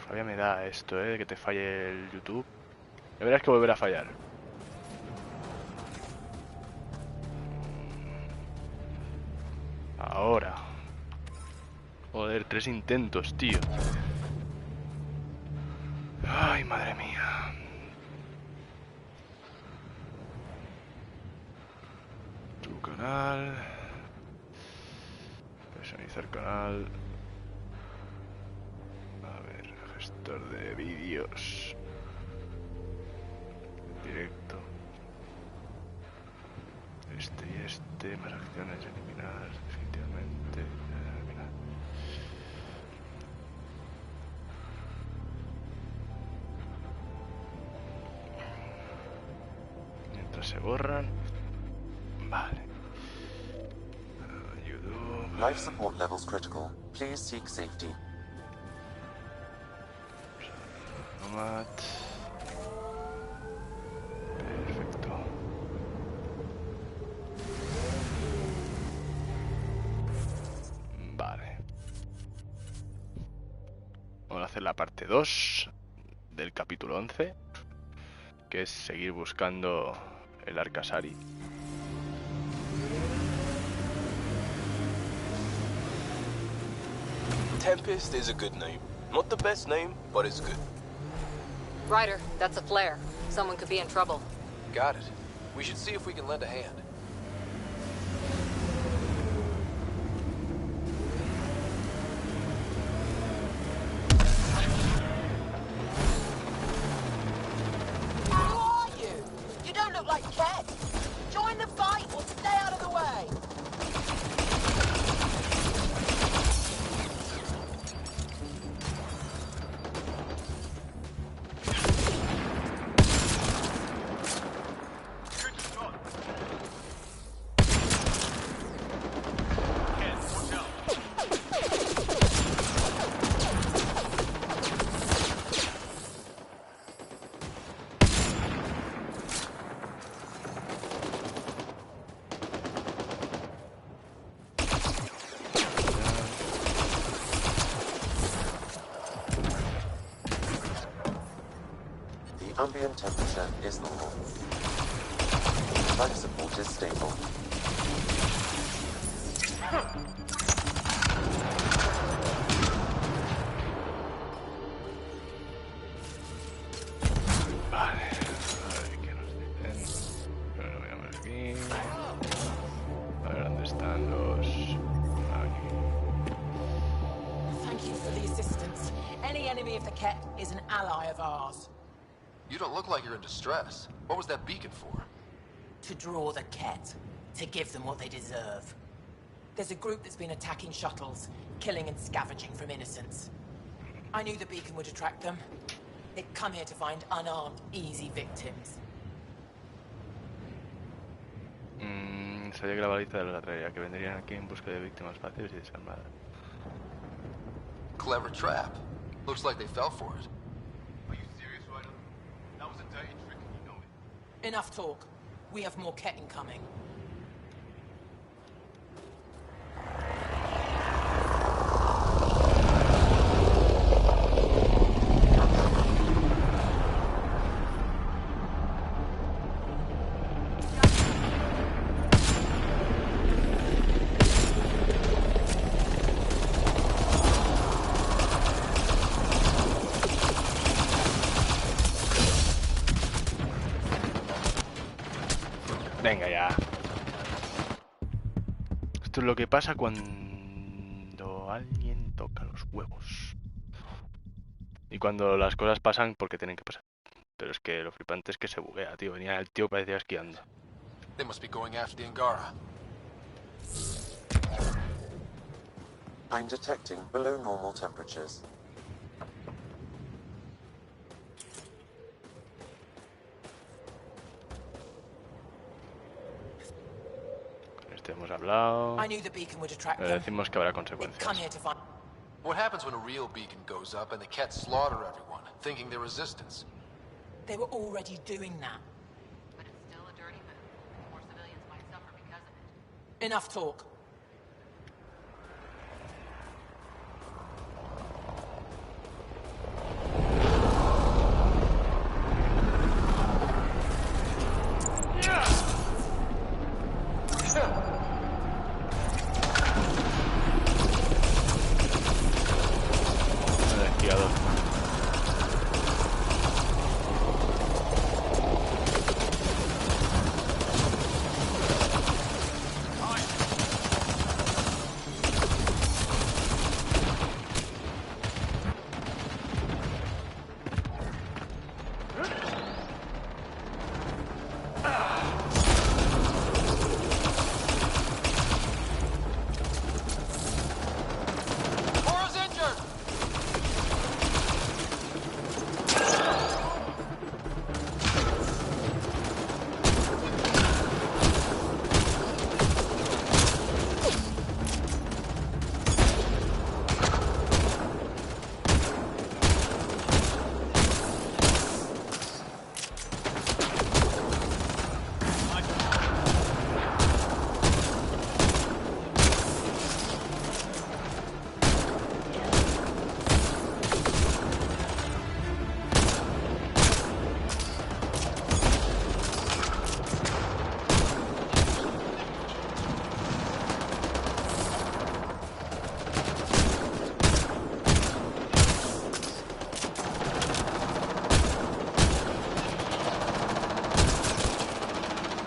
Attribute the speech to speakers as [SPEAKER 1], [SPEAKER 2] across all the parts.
[SPEAKER 1] Rabia me da esto, que te falle el YouTube. Ya verás que volverá a fallar. Ahora. Joder, 3 intentos, tío. Ay, madre mía. Tu canal. Personalizar canal. A ver, gestor de vídeos. Directo. Este y este. Más acciones, eliminar. Definitivamente. Eliminar. Mientras se borran. Vale. YouTube.
[SPEAKER 2] Life support levels critical. Please seek safety.
[SPEAKER 1] Nomad. Perfecto. Vale. Vamos a hacer la parte 2 del capítulo 11, que es seguir buscando el Arcasari.
[SPEAKER 3] Tempest is a good name. Not the best name, but it's good.
[SPEAKER 4] Ryder, that's a flare. Someone could be in trouble.
[SPEAKER 3] Got it. We should see if we can lend a hand.
[SPEAKER 5] Who are you? You don't look like Ket. Join the fight or stay out of the way.
[SPEAKER 2] Ambient temperature is normal. Life support is stable.
[SPEAKER 1] Vale, a ver qué nos dicen. Pero lo veamos aquí. A ver dónde están los. Aquí.
[SPEAKER 5] Thank you for the assistance. Any enemy of the Ket is an ally of ours.
[SPEAKER 3] You don't look like you're in distress. What was that beacon for?
[SPEAKER 5] To draw the Ket. To give them what they deserve. There's a group that's been attacking shuttles, killing and scavenging from innocents. I knew the beacon would attract them. They'd come here to find unarmed, easy victims.
[SPEAKER 1] Sabía que la baliza de la traería, que vendrían aquí en busca de víctimas fáciles y desarmadas.
[SPEAKER 3] Clever trap. Looks like they fell for it.
[SPEAKER 6] Are you serious, Ryder? That was a dirty trick and you know it.
[SPEAKER 5] Enough talk. We have more Ket incoming.
[SPEAKER 1] Venga ya. Esto es lo que pasa cuando alguien toca los huevos. Y cuando las cosas pasan porque tienen que pasar. Pero es que lo flipante es que se buguea, tío. Venía el tío, parecía esquiando.
[SPEAKER 3] They must be going after the Angara.
[SPEAKER 2] I'm detecting below normal temperatures.
[SPEAKER 1] Hemos hablado.
[SPEAKER 5] I knew the beacon would attract
[SPEAKER 1] Le
[SPEAKER 5] them.
[SPEAKER 1] decimos que habrá
[SPEAKER 5] They'd come
[SPEAKER 1] consecuencias.
[SPEAKER 5] here to find.
[SPEAKER 3] What happens when a real beacon goes up and the Ket slaughter everyone, thinking they're resistance?
[SPEAKER 5] They were already doing that.
[SPEAKER 4] But it's still a dirty move. More civilians might suffer because of it.
[SPEAKER 5] Enough talk.
[SPEAKER 1] esquiador.
[SPEAKER 3] Cora's injured!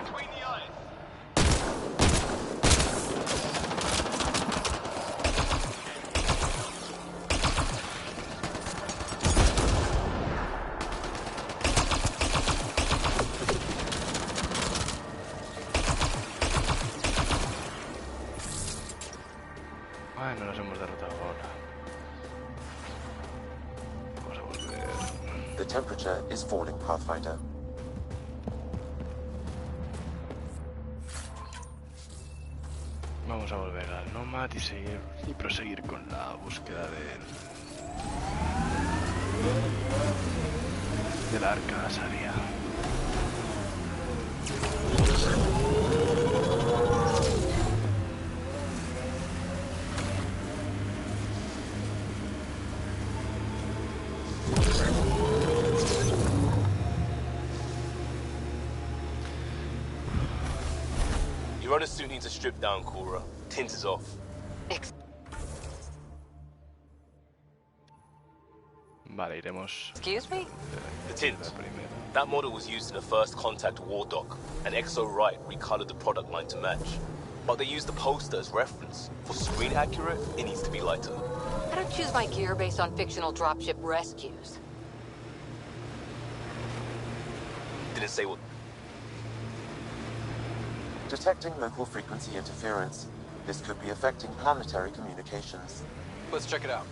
[SPEAKER 6] Between the eyes.
[SPEAKER 1] Ay, no nos hemos derrotado ahora. Vamos a volver.
[SPEAKER 2] The temperature is falling, Pathfinder.
[SPEAKER 1] Vamos a volver al Nomad y proseguir con la búsqueda del arca Saria.
[SPEAKER 7] Your runner suit needs a strip down, Cora. Tint is off.
[SPEAKER 1] Vale, iremos
[SPEAKER 4] Excuse me?
[SPEAKER 7] The tint.
[SPEAKER 1] la primera.
[SPEAKER 7] That model was used in the first Contact war doc, and Exo Wright recolored the product line to match. But they used the poster as reference. For screen accurate, it needs to be lighter.
[SPEAKER 4] I don't choose my gear based on fictional dropship rescues.
[SPEAKER 7] Didn't say what.
[SPEAKER 2] Detecting local frequency interference. This could be affecting planetary communications.
[SPEAKER 3] Let's check it out.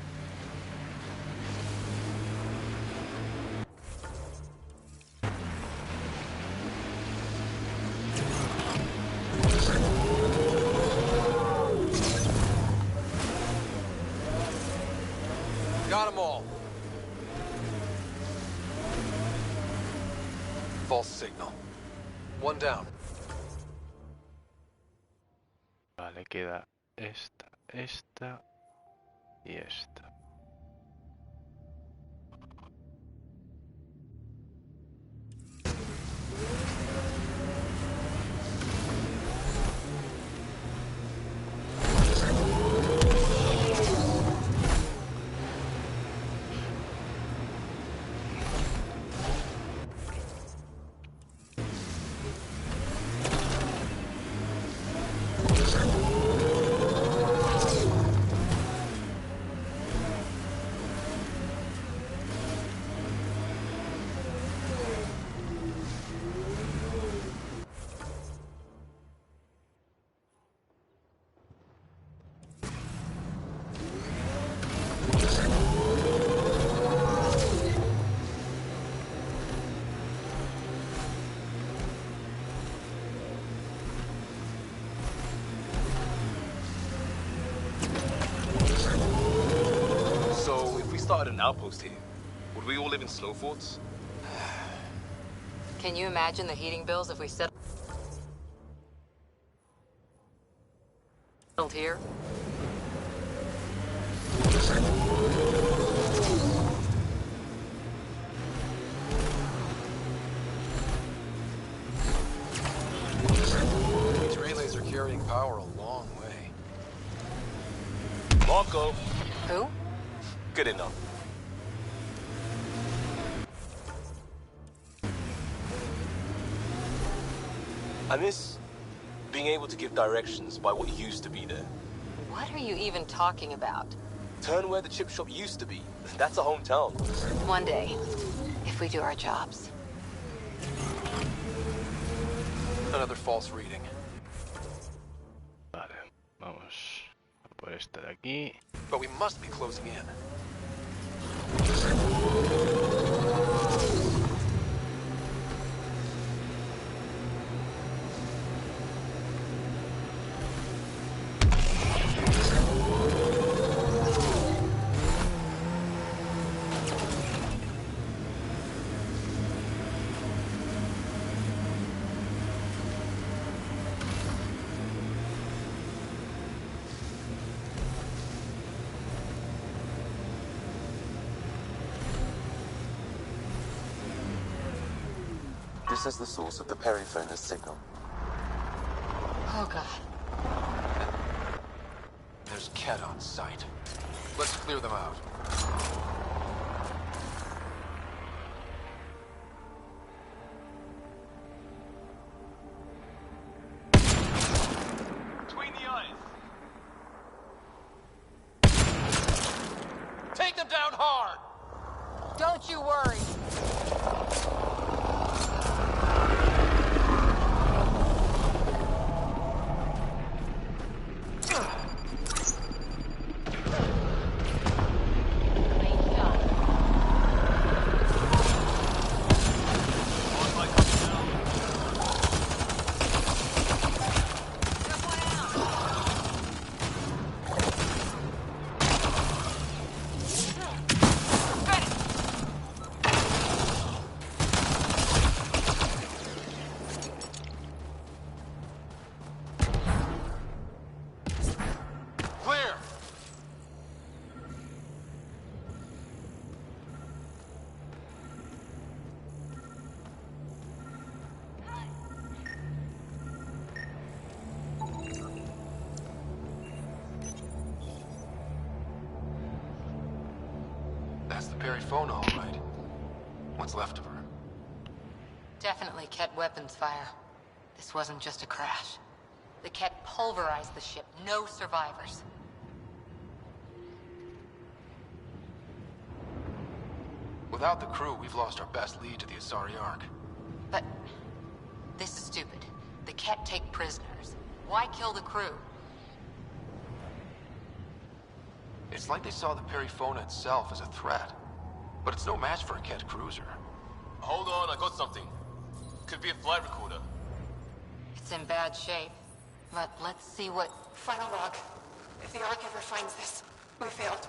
[SPEAKER 3] Got them all. False signal. One down.
[SPEAKER 1] Vale, queda esta y esta.
[SPEAKER 7] Started an outpost here. Would we all live in snow forts?
[SPEAKER 4] Can you imagine the heating bills if we settled here?
[SPEAKER 3] These relays are carrying power a long way.
[SPEAKER 7] Marco,
[SPEAKER 4] Who?
[SPEAKER 7] good enough. I miss being able to give directions by what used to be there.
[SPEAKER 4] What are you even talking about?
[SPEAKER 7] Turn where the chip shop used to be. That's a hometown.
[SPEAKER 4] One day, if we do our jobs.
[SPEAKER 3] Another false reading.
[SPEAKER 1] Vale, vamos a por este de aquí.
[SPEAKER 3] But we must be closing in.
[SPEAKER 2] This is the source of the periphone's signal.
[SPEAKER 4] Oh god.
[SPEAKER 3] There's Ket on site. Let's clear them out.
[SPEAKER 6] Between the eyes.
[SPEAKER 3] Take them down hard!
[SPEAKER 5] Don't you worry.
[SPEAKER 3] Clear! That's the periphone, all right. What's left of her?
[SPEAKER 4] Definitely Ket weapons fire. This wasn't just a crash. The Ket pulverized the ship. No survivors.
[SPEAKER 3] Without the crew, we've lost our best lead to the Asari Ark.
[SPEAKER 4] But this is stupid. The Ket take prisoners. Why kill the crew?
[SPEAKER 3] It's like they saw the periphone itself as a threat. But it's no match for a Ket cruiser.
[SPEAKER 7] Hold on, I got something. Could be a flight recorder.
[SPEAKER 4] It's in bad shape. But let's see what...
[SPEAKER 5] Final log. If the Ark ever finds this, we failed.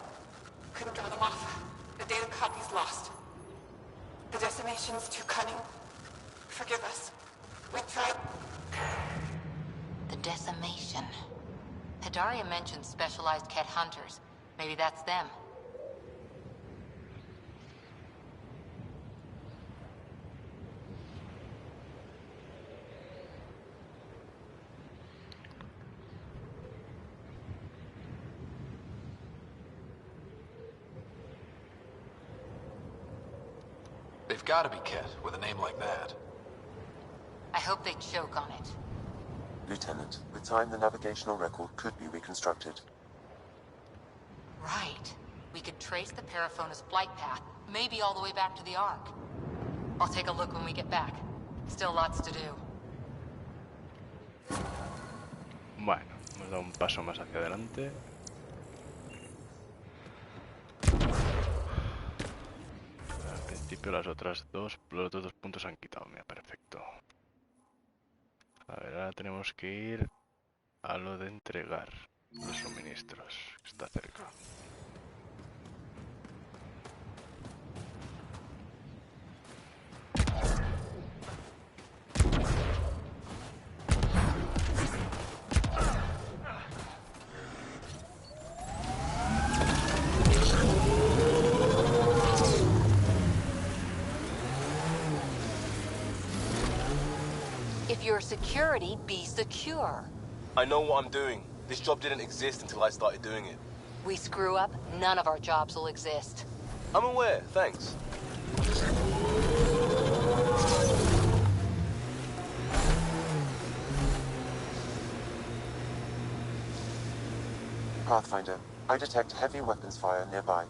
[SPEAKER 5] Couldn't draw them off. The data copy's lost. The decimation's too cunning. Forgive us. We tried.
[SPEAKER 4] The decimation. Hidaria mentioned specialized Ket hunters. Maybe that's them.
[SPEAKER 3] They've got to be Ket with a name like that.
[SPEAKER 4] I hope they choke on it.
[SPEAKER 2] Lieutenant, with time the navigational record could be reconstructed.
[SPEAKER 4] Right. We could trace the Periphone's flight path, maybe all the way back to the Ark. I'll take a look when we get back. Still lots to do.
[SPEAKER 1] Bueno, hemos dado un paso más hacia adelante. Al principio los otros dos puntos se han quitado, mira, perfecto. A ver, ahora tenemos que ir a lo de entregar los suministros, que está cerca.
[SPEAKER 4] If you're security, be secure.
[SPEAKER 7] I know what I'm doing. This job didn't exist until I started doing it.
[SPEAKER 4] We screw up, none of our jobs will exist.
[SPEAKER 7] I'm aware, thanks.
[SPEAKER 2] Pathfinder, I detect heavy weapons fire nearby.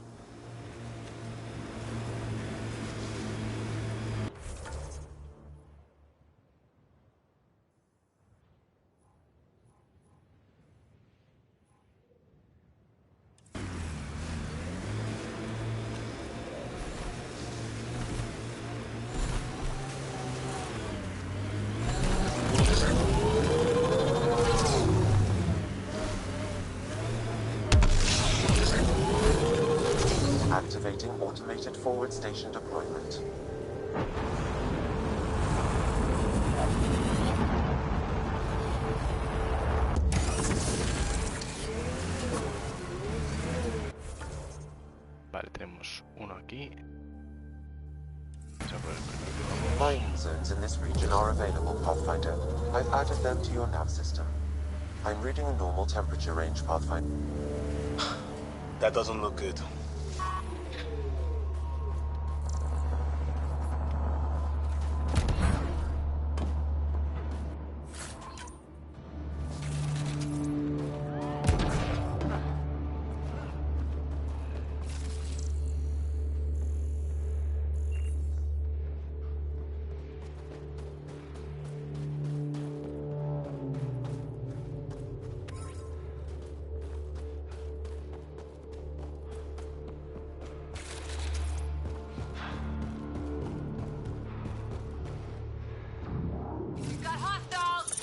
[SPEAKER 2] Activating automated forward station deployment.
[SPEAKER 1] Vale, tenemos uno aquí. Vamos a por el primero que vamos.
[SPEAKER 2] Mining zones in this region are available, Pathfinder. I've added them to your nav system. I'm reading a normal temperature range, Pathfinder.
[SPEAKER 7] That doesn't look good.
[SPEAKER 4] Got hostiles!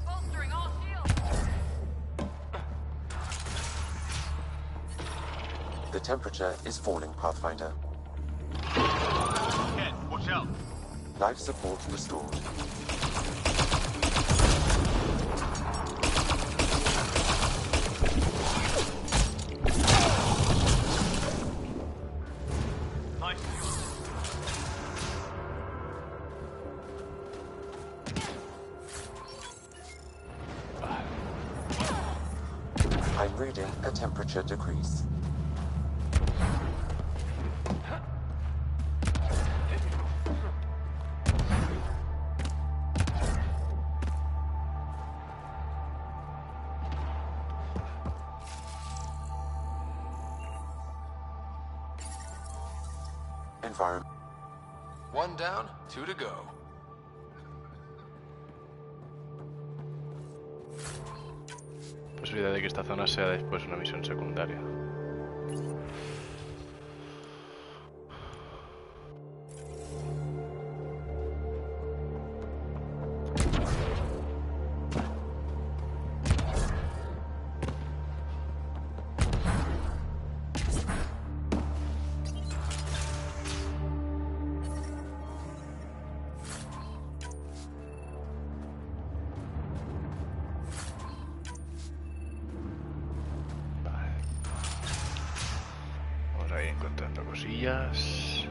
[SPEAKER 4] Bolstering all shields!
[SPEAKER 2] The temperature is falling, Pathfinder.
[SPEAKER 6] Ken, watch out.
[SPEAKER 2] Life support restored.
[SPEAKER 6] Nice.
[SPEAKER 2] I'm reading a temperature decrease. Environment.
[SPEAKER 3] One down, two to go.
[SPEAKER 1] Posibilidad de que esta zona sea después una misión secundaria. Vamos a ir encontrando cosillas.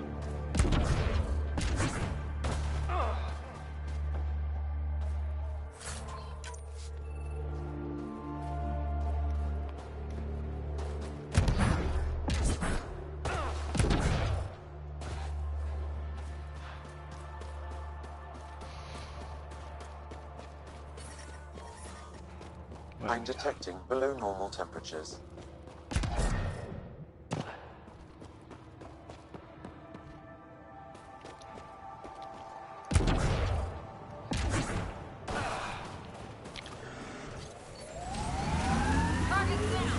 [SPEAKER 2] I'm detecting below normal temperatures.
[SPEAKER 4] Target's down!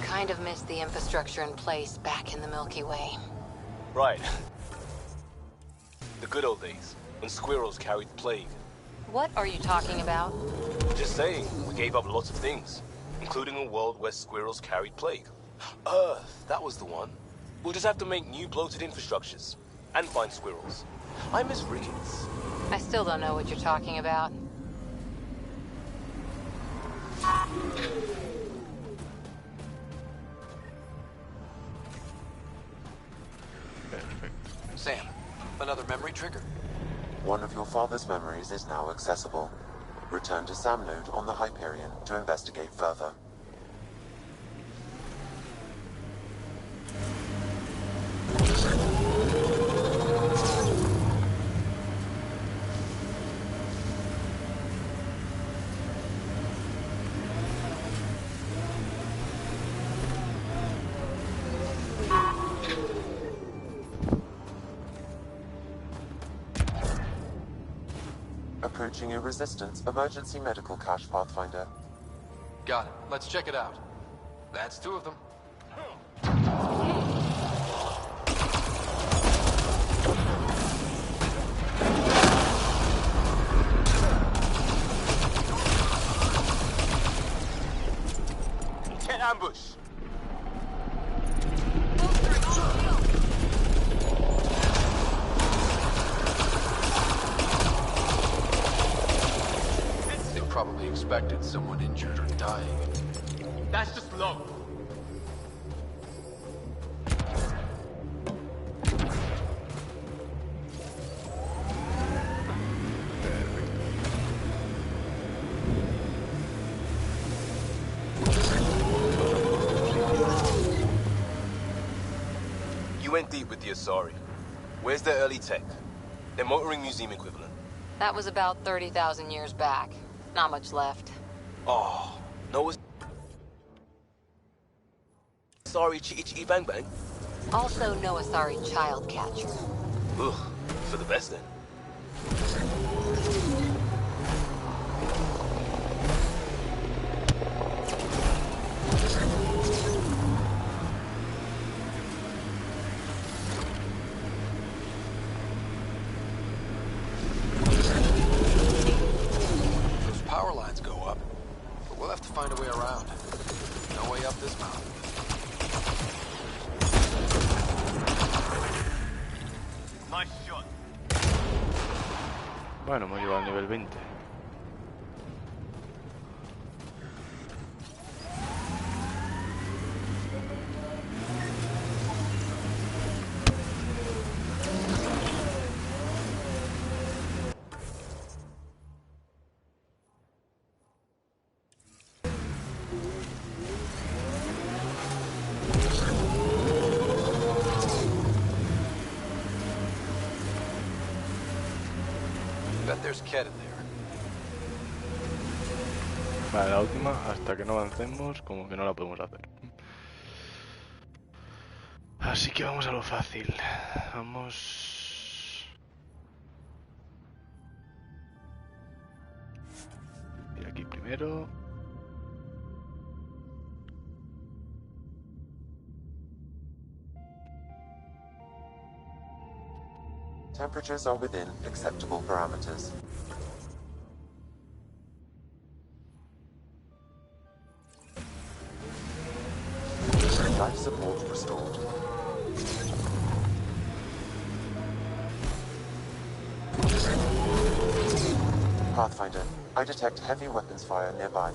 [SPEAKER 4] Kind of missed the infrastructure in place back in the Milky Way.
[SPEAKER 7] Right. The good old days, when squirrels carried the plague.
[SPEAKER 4] What are you talking about?
[SPEAKER 7] Just saying, we gave up lots of things, including a world where squirrels carried plague. Earth, that was the one. We'll just have to make new bloated infrastructures, and find squirrels. I miss Ricketts.
[SPEAKER 4] I still don't know what you're talking about.
[SPEAKER 3] Sam, another memory trigger?
[SPEAKER 2] One of your father's memories is now accessible. Return to Sam Node on the Hyperion to investigate further. Approaching a Resistance emergency medical cache, Pathfinder.
[SPEAKER 3] Got it. Let's check it out. That's 2 of them.
[SPEAKER 7] Get ambush!
[SPEAKER 3] They probably expected someone injured or dying.
[SPEAKER 6] That's just low.
[SPEAKER 7] You went deep with the Asari. Where's their early tech? Their motoring museum equivalent.
[SPEAKER 4] That was about 30,000 years back. Not much left.
[SPEAKER 7] Oh, no Asari Chi Bang Bang?
[SPEAKER 4] Also no Asari child catcher.
[SPEAKER 7] Ugh, for the best then.
[SPEAKER 3] Those power lines go up, but we'll have to find a way around. No way up this mountain.
[SPEAKER 6] Nice shot.
[SPEAKER 1] Bueno, hemos llegado al nivel 20.
[SPEAKER 3] Bet there's Ket in there.
[SPEAKER 1] Vale, la última, hasta que no avancemos, como que no la podemos hacer. Así que vamos a lo fácil. Vamos... Ir aquí primero.
[SPEAKER 2] Temperatures are within acceptable parameters. Life support restored. Pathfinder, I detect heavy weapons fire nearby.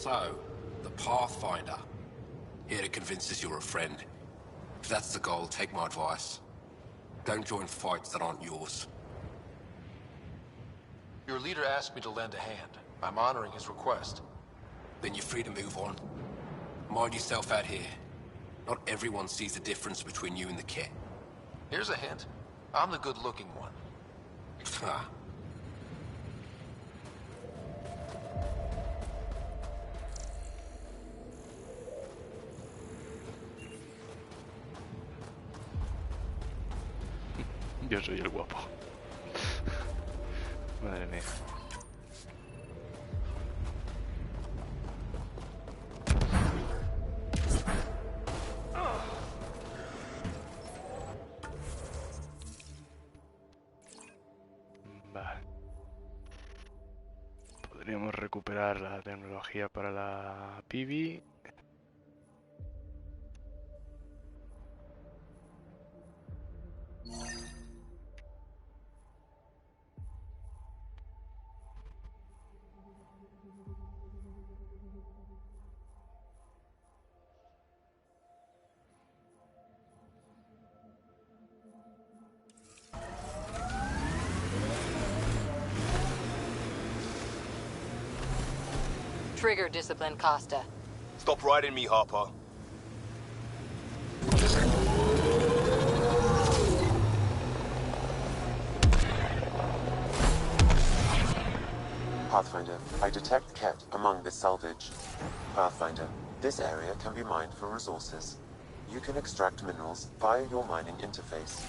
[SPEAKER 8] So, the Pathfinder. Here to convince us you're a friend. If that's the goal, take my advice. Don't join fights that aren't yours.
[SPEAKER 3] Your leader asked me to lend a hand. I'm honoring his request.
[SPEAKER 8] Then you're free to move on. Mind yourself out here. Not everyone sees the difference between you and the kit.
[SPEAKER 3] Here's a hint. I'm the good-looking one.
[SPEAKER 8] Ha.
[SPEAKER 1] Yo soy el guapo. Madre mía. Vale. Podríamos recuperar la tecnología para la pibi.
[SPEAKER 4] Trigger discipline, Costa.
[SPEAKER 7] Stop riding me, Harper.
[SPEAKER 2] Pathfinder, I detect Ket among this salvage. Pathfinder, this area can be mined for resources. You can extract minerals via your mining interface.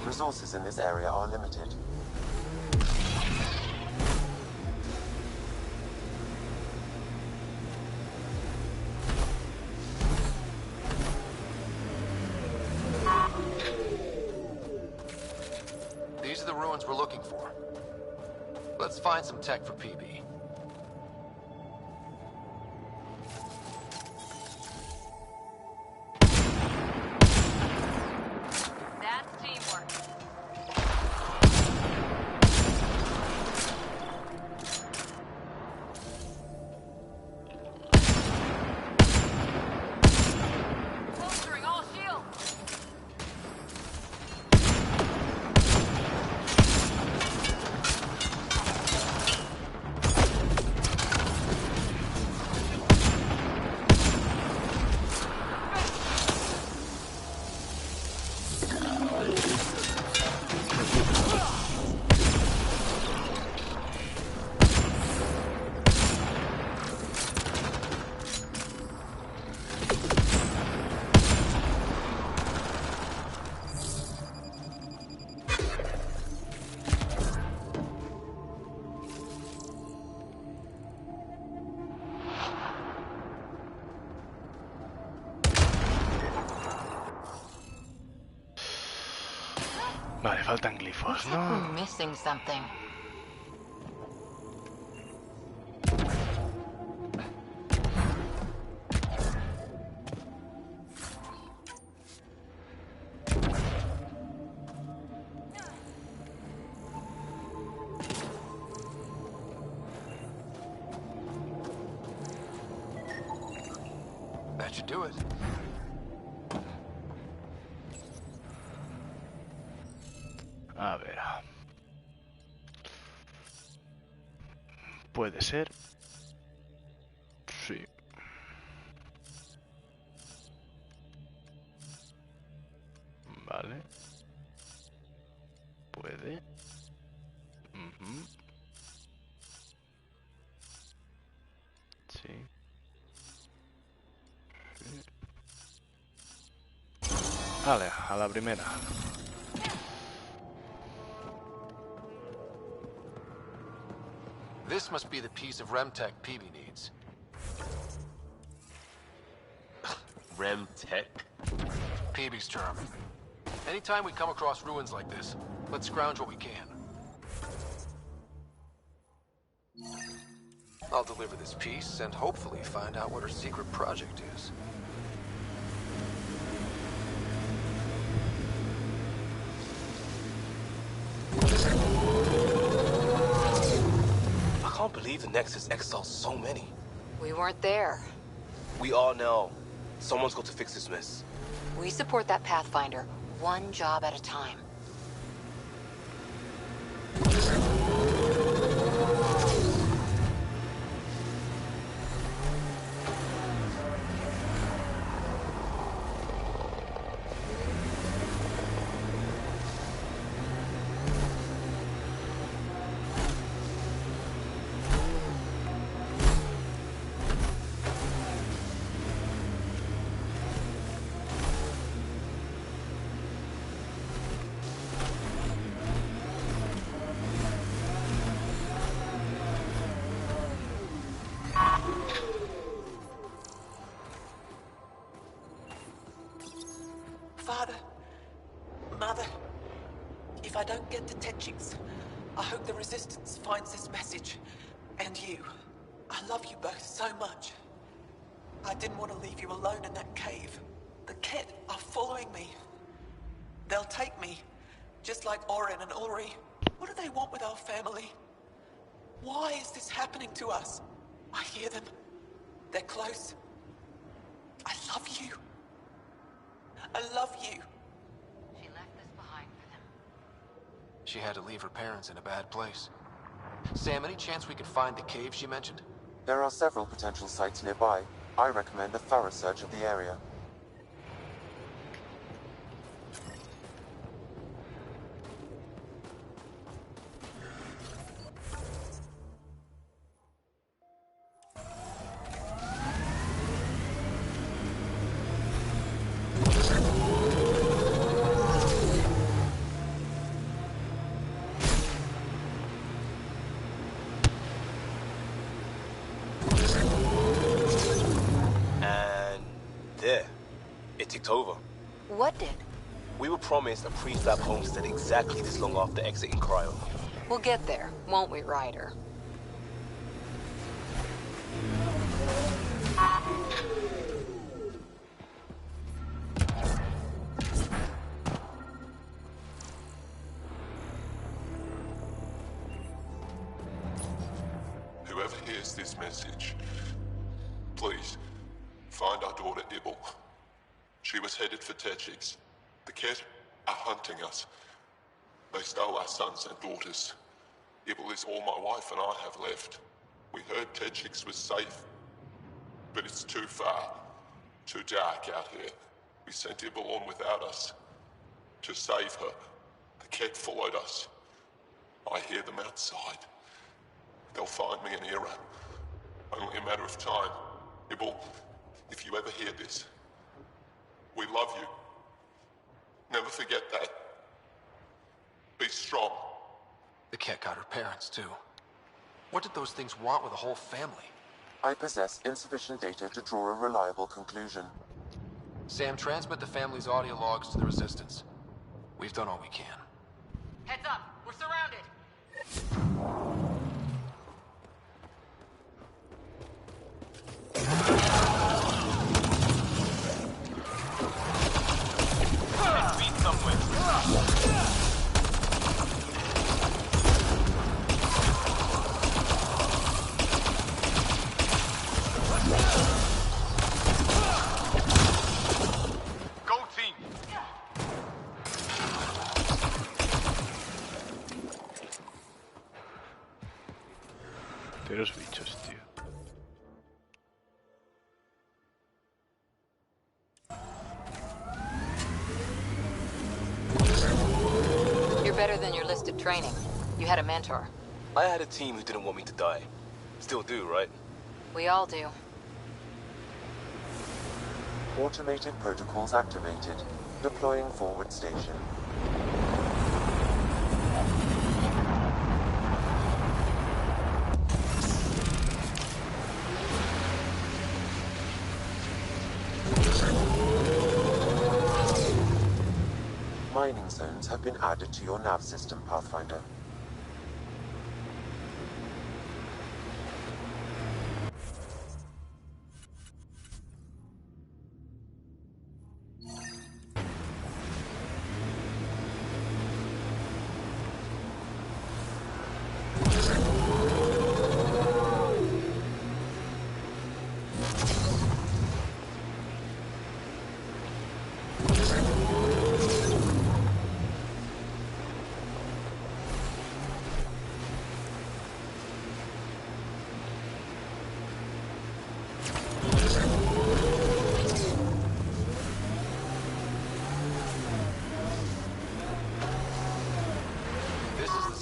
[SPEAKER 2] Resources in this area are limited.
[SPEAKER 3] These are the ruins we're looking for. Let's find some tech for PB.
[SPEAKER 4] That's teamwork. Bolstering all shields.
[SPEAKER 1] Vale, faltan glifos,
[SPEAKER 4] Looks like we're
[SPEAKER 1] ¿no?
[SPEAKER 4] missing something.
[SPEAKER 3] That should do it.
[SPEAKER 1] A ver. Puede ser. Sí. Vale. Puede. Ujú. Sí. Sí. Vale, a la primera.
[SPEAKER 3] This must be the piece of Remtech PB needs.
[SPEAKER 7] Remtech?
[SPEAKER 3] PB's term. Anytime we come across ruins like this, let's scrounge what we can. I'll deliver this piece and hopefully find out what her secret project is.
[SPEAKER 7] believe the Nexus exiled so many.
[SPEAKER 4] We weren't there.
[SPEAKER 7] We are now. Someone's got to fix this mess.
[SPEAKER 4] We support that Pathfinder, one job at a time.
[SPEAKER 5] Father, Mother, if I don't get to Tetchings, I hope the Resistance finds this message. And you. I love you both so much. I didn't want to leave you alone in that cave. The Ket are following me. They'll take me, just like Oren and Ulri. What do they want with our family? Why is this happening to us? I hear them. They're close. I love you. I love you.
[SPEAKER 4] She left this behind for them.
[SPEAKER 3] She had to leave her parents in a bad place. Sam, any chance we could find the cave she mentioned?
[SPEAKER 2] There are several potential sites nearby. I recommend a thorough search of the area.
[SPEAKER 7] Over.
[SPEAKER 4] What did?
[SPEAKER 7] We were promised a prefab homestead exactly this long after exiting Cryo.
[SPEAKER 4] We'll get there, won't we, Ryder?
[SPEAKER 9] Whoever hears this message, please find our daughter Ibble. She was headed for Tetchings. The Ket are hunting us. They stole our sons and daughters. Ibble is all my wife and I have left. We heard Tetchings was safe, but it's too far, too dark out here. We sent Ibble on without us. To save her, the Ket followed us. I hear them outside. They'll find me in Era. Only a matter of time. Ibble, if you ever hear this, we love you. Never forget that. Be strong.
[SPEAKER 3] The Ket got her parents, too. What did those things want with a whole family?
[SPEAKER 2] I possess insufficient data to draw a reliable conclusion.
[SPEAKER 3] Sam, transmit the family's audio logs to the Resistance. We've done all we can.
[SPEAKER 4] Heads up! We're surrounded!
[SPEAKER 1] Los bichos, tío.
[SPEAKER 4] You're better than your listed training. You had a mentor.
[SPEAKER 7] I had a team who didn't want me to die. Still do, right?
[SPEAKER 4] We all do.
[SPEAKER 2] Automated protocols activated. Deploying forward station. Mining zones have been added to your nav system, Pathfinder.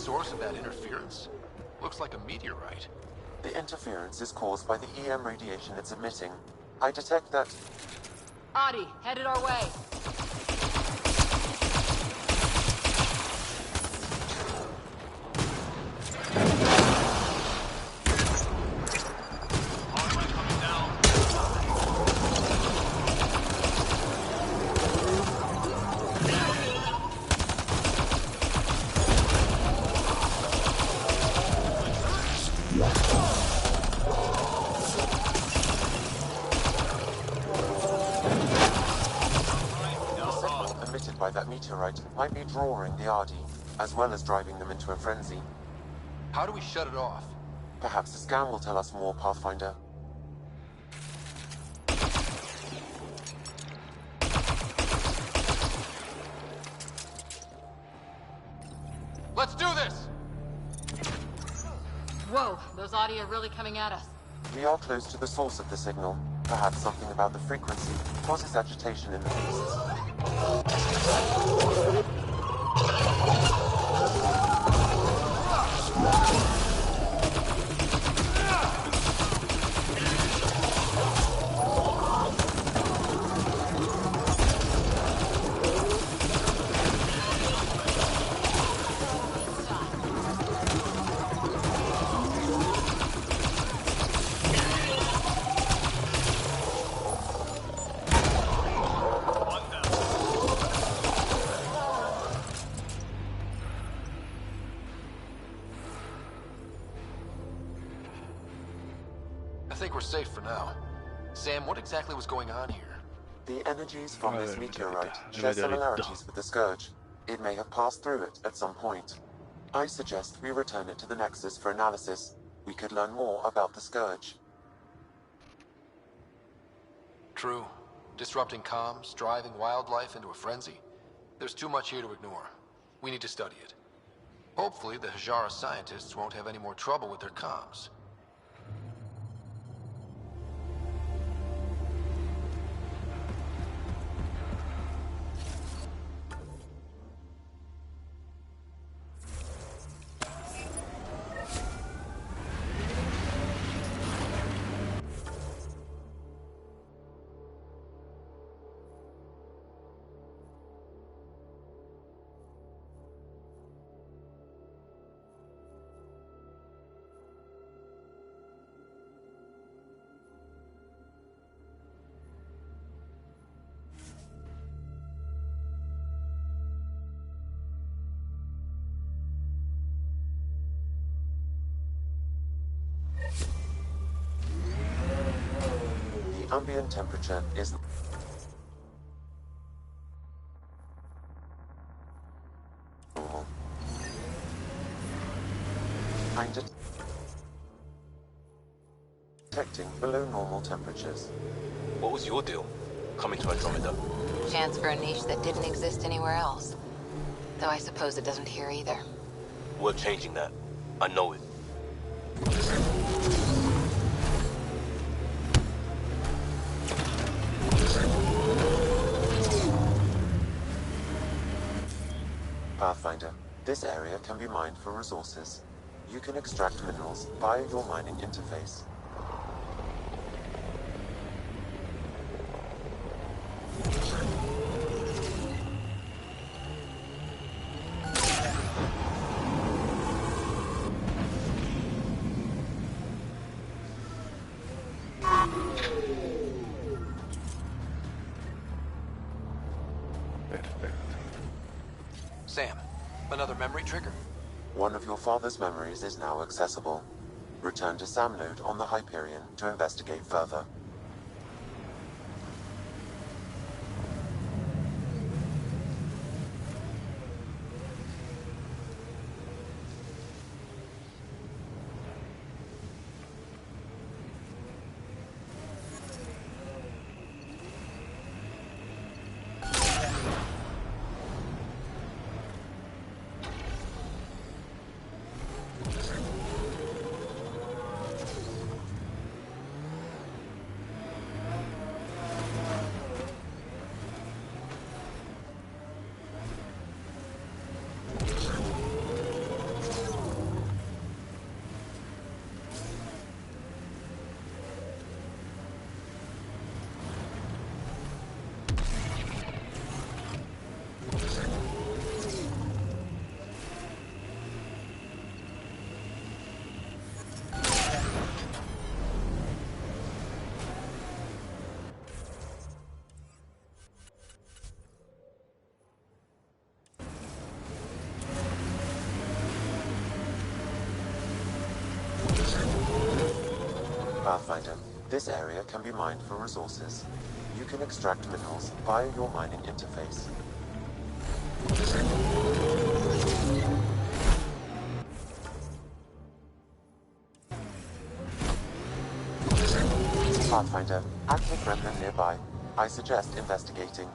[SPEAKER 3] source of that interference? Looks like a meteorite.
[SPEAKER 2] The interference is caused by the EM radiation it's emitting. I detect that...
[SPEAKER 4] Audie, headed our way.
[SPEAKER 2] by that meteorite might be drawing the Ardi, as well as driving them into a frenzy.
[SPEAKER 3] How do we shut it off?
[SPEAKER 2] Perhaps the scan will tell us more, Pathfinder.
[SPEAKER 3] Let's do this!
[SPEAKER 4] Whoa, those Audi are really coming at us.
[SPEAKER 2] We are close to the source of the signal. Perhaps something about the frequency causes agitation in the beasts.
[SPEAKER 3] I think we're safe for now. Sam, what exactly was going on here?
[SPEAKER 2] The energies from this meteorite share similarities with the Scourge. It may have passed through it at some point. I suggest we return it to the Nexus for analysis. We could learn more about the Scourge.
[SPEAKER 3] True. Disrupting comms, driving wildlife into a frenzy. There's too much here to ignore. We need to study it. Hopefully the Hajara scientists won't have any more trouble with their comms.
[SPEAKER 2] The ambient temperature is normal. I'm detecting below normal temperatures.
[SPEAKER 7] What was your deal, coming to Andromeda?
[SPEAKER 4] Chance for a niche that didn't exist anywhere else. Though I suppose it doesn't here either.
[SPEAKER 7] We're changing that. I know it.
[SPEAKER 2] Pathfinder, this area can be mined for resources. You can extract minerals via your mining interface.
[SPEAKER 3] Sam, another memory trigger?
[SPEAKER 2] One of your father's memories is now accessible. Return to Sam node on the Hyperion to investigate further. Pathfinder, this area can be mined for resources. You can extract minerals via your mining interface. Pathfinder, active remnant nearby. I suggest investigating.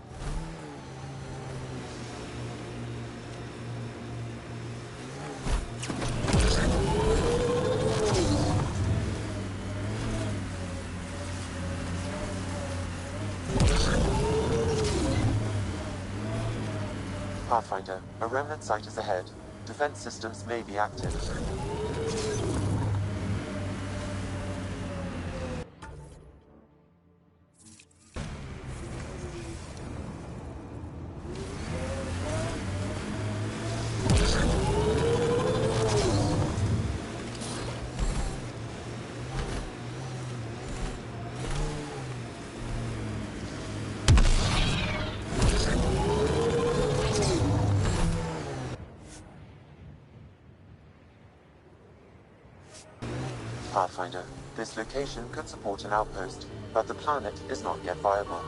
[SPEAKER 2] Pathfinder, a remnant site is ahead. Defense systems may be active. Pathfinder, this location could support an outpost, but the planet is not yet viable.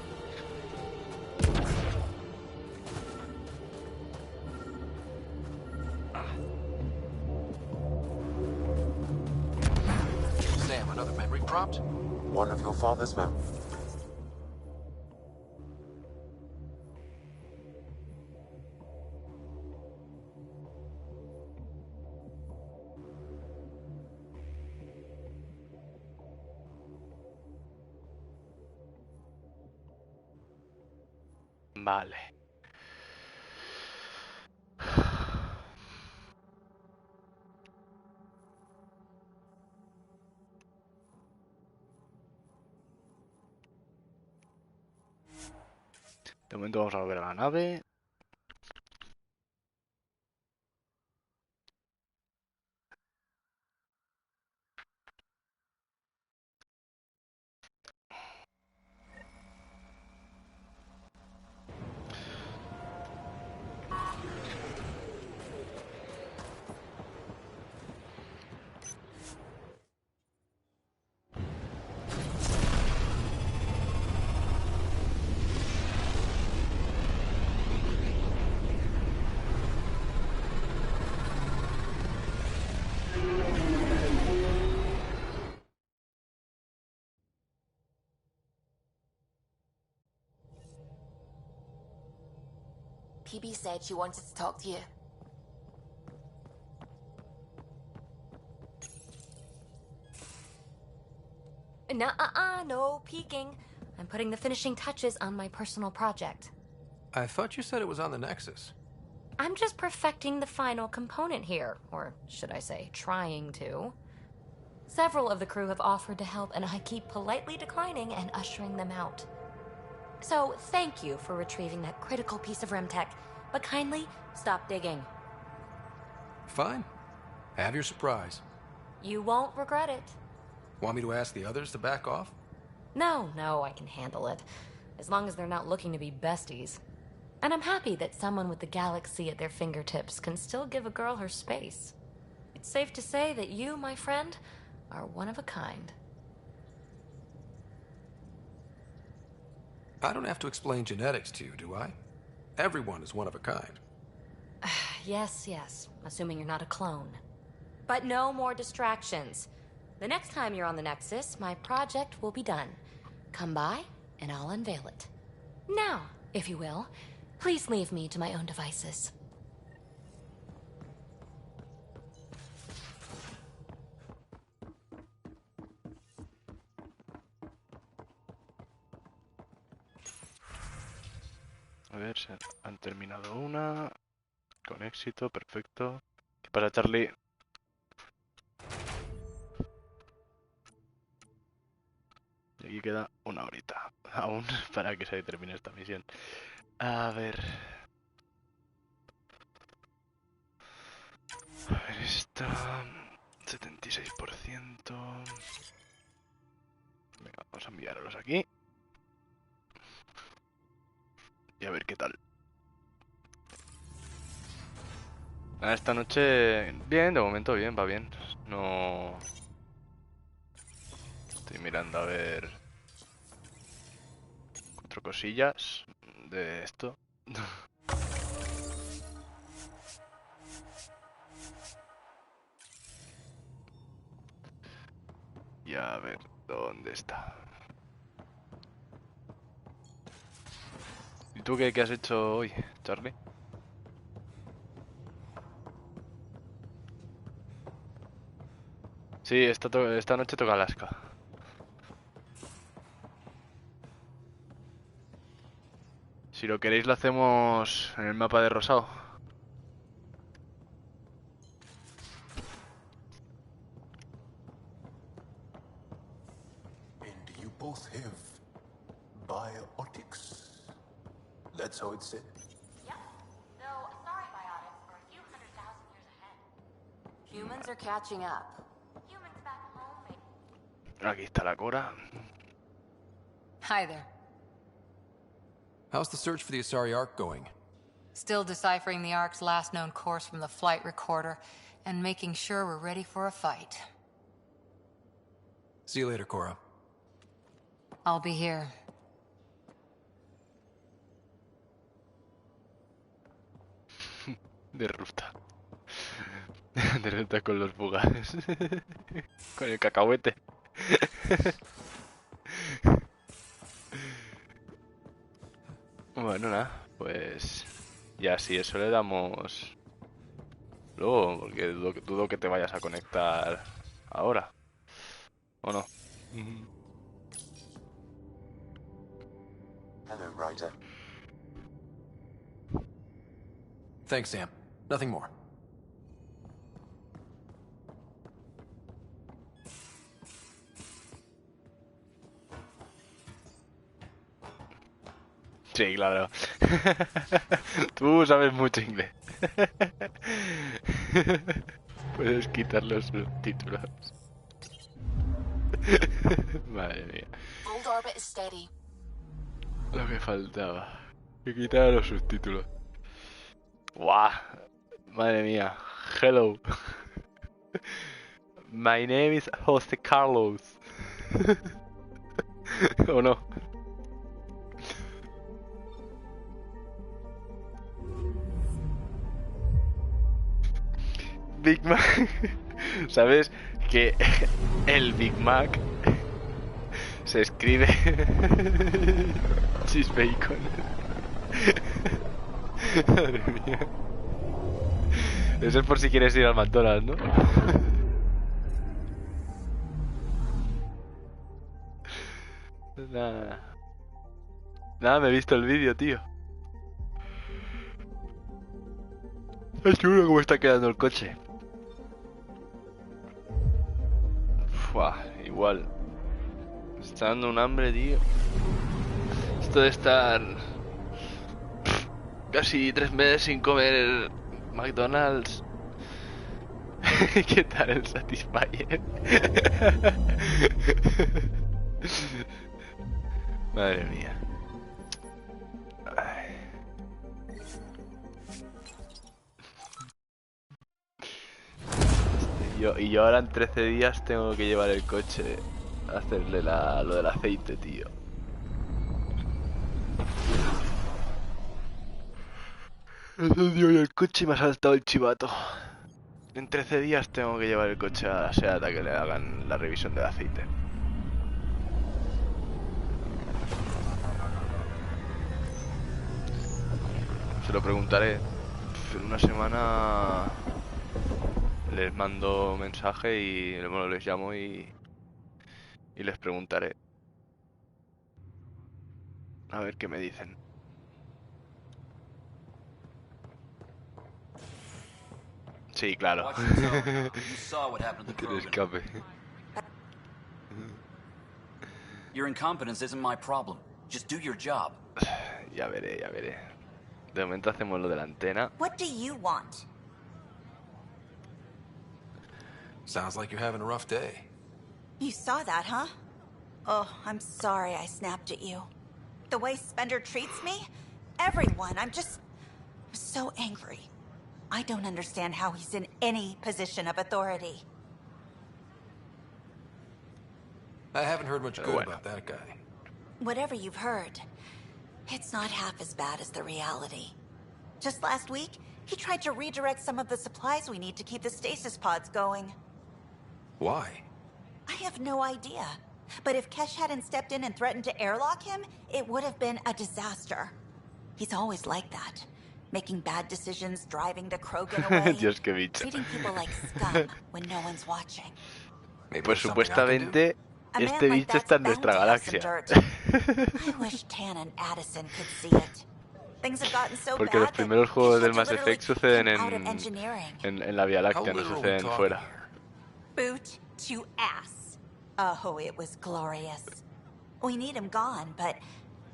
[SPEAKER 3] Sam, another memory prompt?
[SPEAKER 2] One of your father's memories.
[SPEAKER 1] Vale. De momento vamos a volver a la nave.
[SPEAKER 10] PB said she wanted to talk to you.
[SPEAKER 11] No peeking. I'm putting the finishing touches on my personal project.
[SPEAKER 3] I thought you said it was on the Nexus.
[SPEAKER 11] I'm just perfecting the final component here, or should I say, trying to. Several of the crew have offered to help, and I keep politely declining and ushering them out. So, thank you for retrieving that critical piece of Remtech, but kindly stop digging.
[SPEAKER 3] Fine. Have your surprise.
[SPEAKER 11] You won't regret it.
[SPEAKER 3] Want me to ask the others to back off?
[SPEAKER 11] No, I can handle it. As long as they're not looking to be besties. And I'm happy that someone with the galaxy at their fingertips can still give a girl her space. It's safe to say that you, my friend, are one of a kind.
[SPEAKER 3] I don't have to explain genetics to you, do I? Everyone is one of a kind.
[SPEAKER 11] Yes, assuming you're not a clone. But no more distractions. The next time you're on the Nexus, my project will be done. Come by, and I'll unveil it. Now, if you will, please leave me to my own devices.
[SPEAKER 1] A ver, se han terminado una. Con éxito, perfecto. ¿Qué pasa, Charlie? Y aquí queda una horita aún para que se termine esta misión. A ver. Esta... 76%. Venga, vamos a enviarlos aquí. Y a ver qué tal. Esta noche... Bien, de momento bien, va bien. No... Estoy mirando a ver... Cuatro cosillas de esto. Y a ver, ¿dónde está? ¿Y tú qué has hecho hoy, Charlie? Sí, esta noche toca Alaska. Si lo queréis lo hacemos en el mapa de rosado.
[SPEAKER 8] And you both have biotics. That's how it's said.
[SPEAKER 4] Yep. Though, sorry, biotics are a few 100,000 years ahead. Humans are catching up. Humans back home, maybe.
[SPEAKER 1] Aquí está la Cora.
[SPEAKER 4] Hi there.
[SPEAKER 3] How's the search for the Asari Ark going?
[SPEAKER 4] Still deciphering the Ark's last known course from the flight recorder and making sure we're ready for a fight.
[SPEAKER 3] See you later, Cora.
[SPEAKER 4] I'll be here.
[SPEAKER 1] De ruta. De ruta con los bugajes. Con el cacahuete. Bueno, nada, pues ya si eso le damos luego, porque dudo que te vayas a conectar ahora, ¿o no?
[SPEAKER 2] Hello, Ryder.
[SPEAKER 3] Thanks, Sam. Nothing more.
[SPEAKER 1] Sí, claro. Tú sabes mucho inglés. Puedes quitar los subtítulos. Madre mía.
[SPEAKER 10] Old orbit is steady.
[SPEAKER 1] Lo que faltaba. Que quitara los subtítulos. ¡Guau! Madre mía. Hello. My name is José Carlos. ¿O no? Big Mac. ¿Sabes que el Big Mac se escribe cheese bacon? Madre mía. Eso es por si quieres ir al McDonald's, ¿no? Nada, me he visto el vídeo, tío. Es chulo cómo está quedando el coche. Fua, igual. Me está dando un hambre, tío. Esto de estar casi 3 meses sin comer McDonald's. ¿Qué tal el Satisfyer? Madre mía. Ay. Yo ahora en 13 días tengo que llevar el coche a hacerle lo del aceite, tío. He encendido yo el coche y me ha saltado el chivato. En 13 días tengo que llevar el coche a SEAT a que le hagan la revisión del aceite. Se lo preguntaré. En una semana les mando mensaje y bueno, les llamo y les preguntaré. A ver qué me dicen. Sí, claro. Tiene escape.
[SPEAKER 12] Your incompetence isn't my problem. Just do your job.
[SPEAKER 1] Ya veré, ya veré. De momento hacemos lo de la antena.
[SPEAKER 13] What do you want?
[SPEAKER 3] Sounds like you're having a rough day.
[SPEAKER 13] You saw that, huh? Oh, I'm sorry I snapped at you. The way Spender treats me? Everyone, I'm so angry. I don't understand how he's in any position of authority.
[SPEAKER 3] I haven't heard much good about that guy.
[SPEAKER 13] Whatever you've heard, it's not half as bad as the reality. Just last week, he tried to redirect some of the supplies we need to keep the stasis pods going.
[SPEAKER 3] Why?
[SPEAKER 13] I have no idea. But if Kesh hadn't stepped in and threatened to airlock him, it would have been a disaster. He's always like that. Making bad decisions, driving the Krogan away,
[SPEAKER 1] Dios, qué bicho.
[SPEAKER 13] treating people like scum when no one's watching.
[SPEAKER 1] Pues supuestamente este bicho está en nuestra galaxia.
[SPEAKER 13] I wish Tan and Addison could see it. Things have gotten so
[SPEAKER 1] Porque los
[SPEAKER 13] bad
[SPEAKER 1] primeros
[SPEAKER 13] that
[SPEAKER 1] juegos
[SPEAKER 13] Kesh
[SPEAKER 1] del
[SPEAKER 13] had to
[SPEAKER 1] Mass
[SPEAKER 13] literally
[SPEAKER 1] Effect
[SPEAKER 13] kick
[SPEAKER 1] suceden
[SPEAKER 13] him out of engineering.
[SPEAKER 1] en la Vía Láctea, no suceden fuera.
[SPEAKER 13] Boot to ass. Oh, it was glorious. We need him gone, but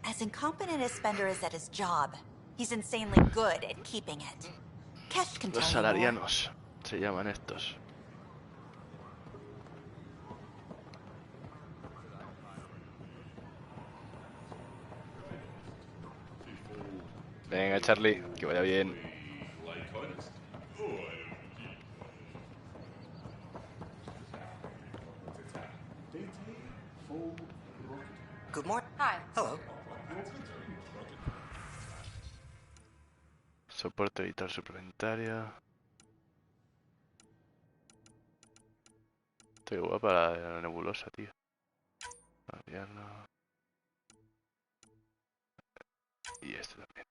[SPEAKER 13] as incompetent as Spender is at his job, he's insanely good at keeping it. Kesh can tell
[SPEAKER 1] Los
[SPEAKER 13] you more.
[SPEAKER 1] salarianos se llaman estos. Venga, Charlie, que vaya bien.
[SPEAKER 14] Good morning.
[SPEAKER 4] Hi.
[SPEAKER 14] Hello.
[SPEAKER 1] Soporte vital suplementario. Estoy guapa la nebulosa, tío. Cambiarlo. Y este también.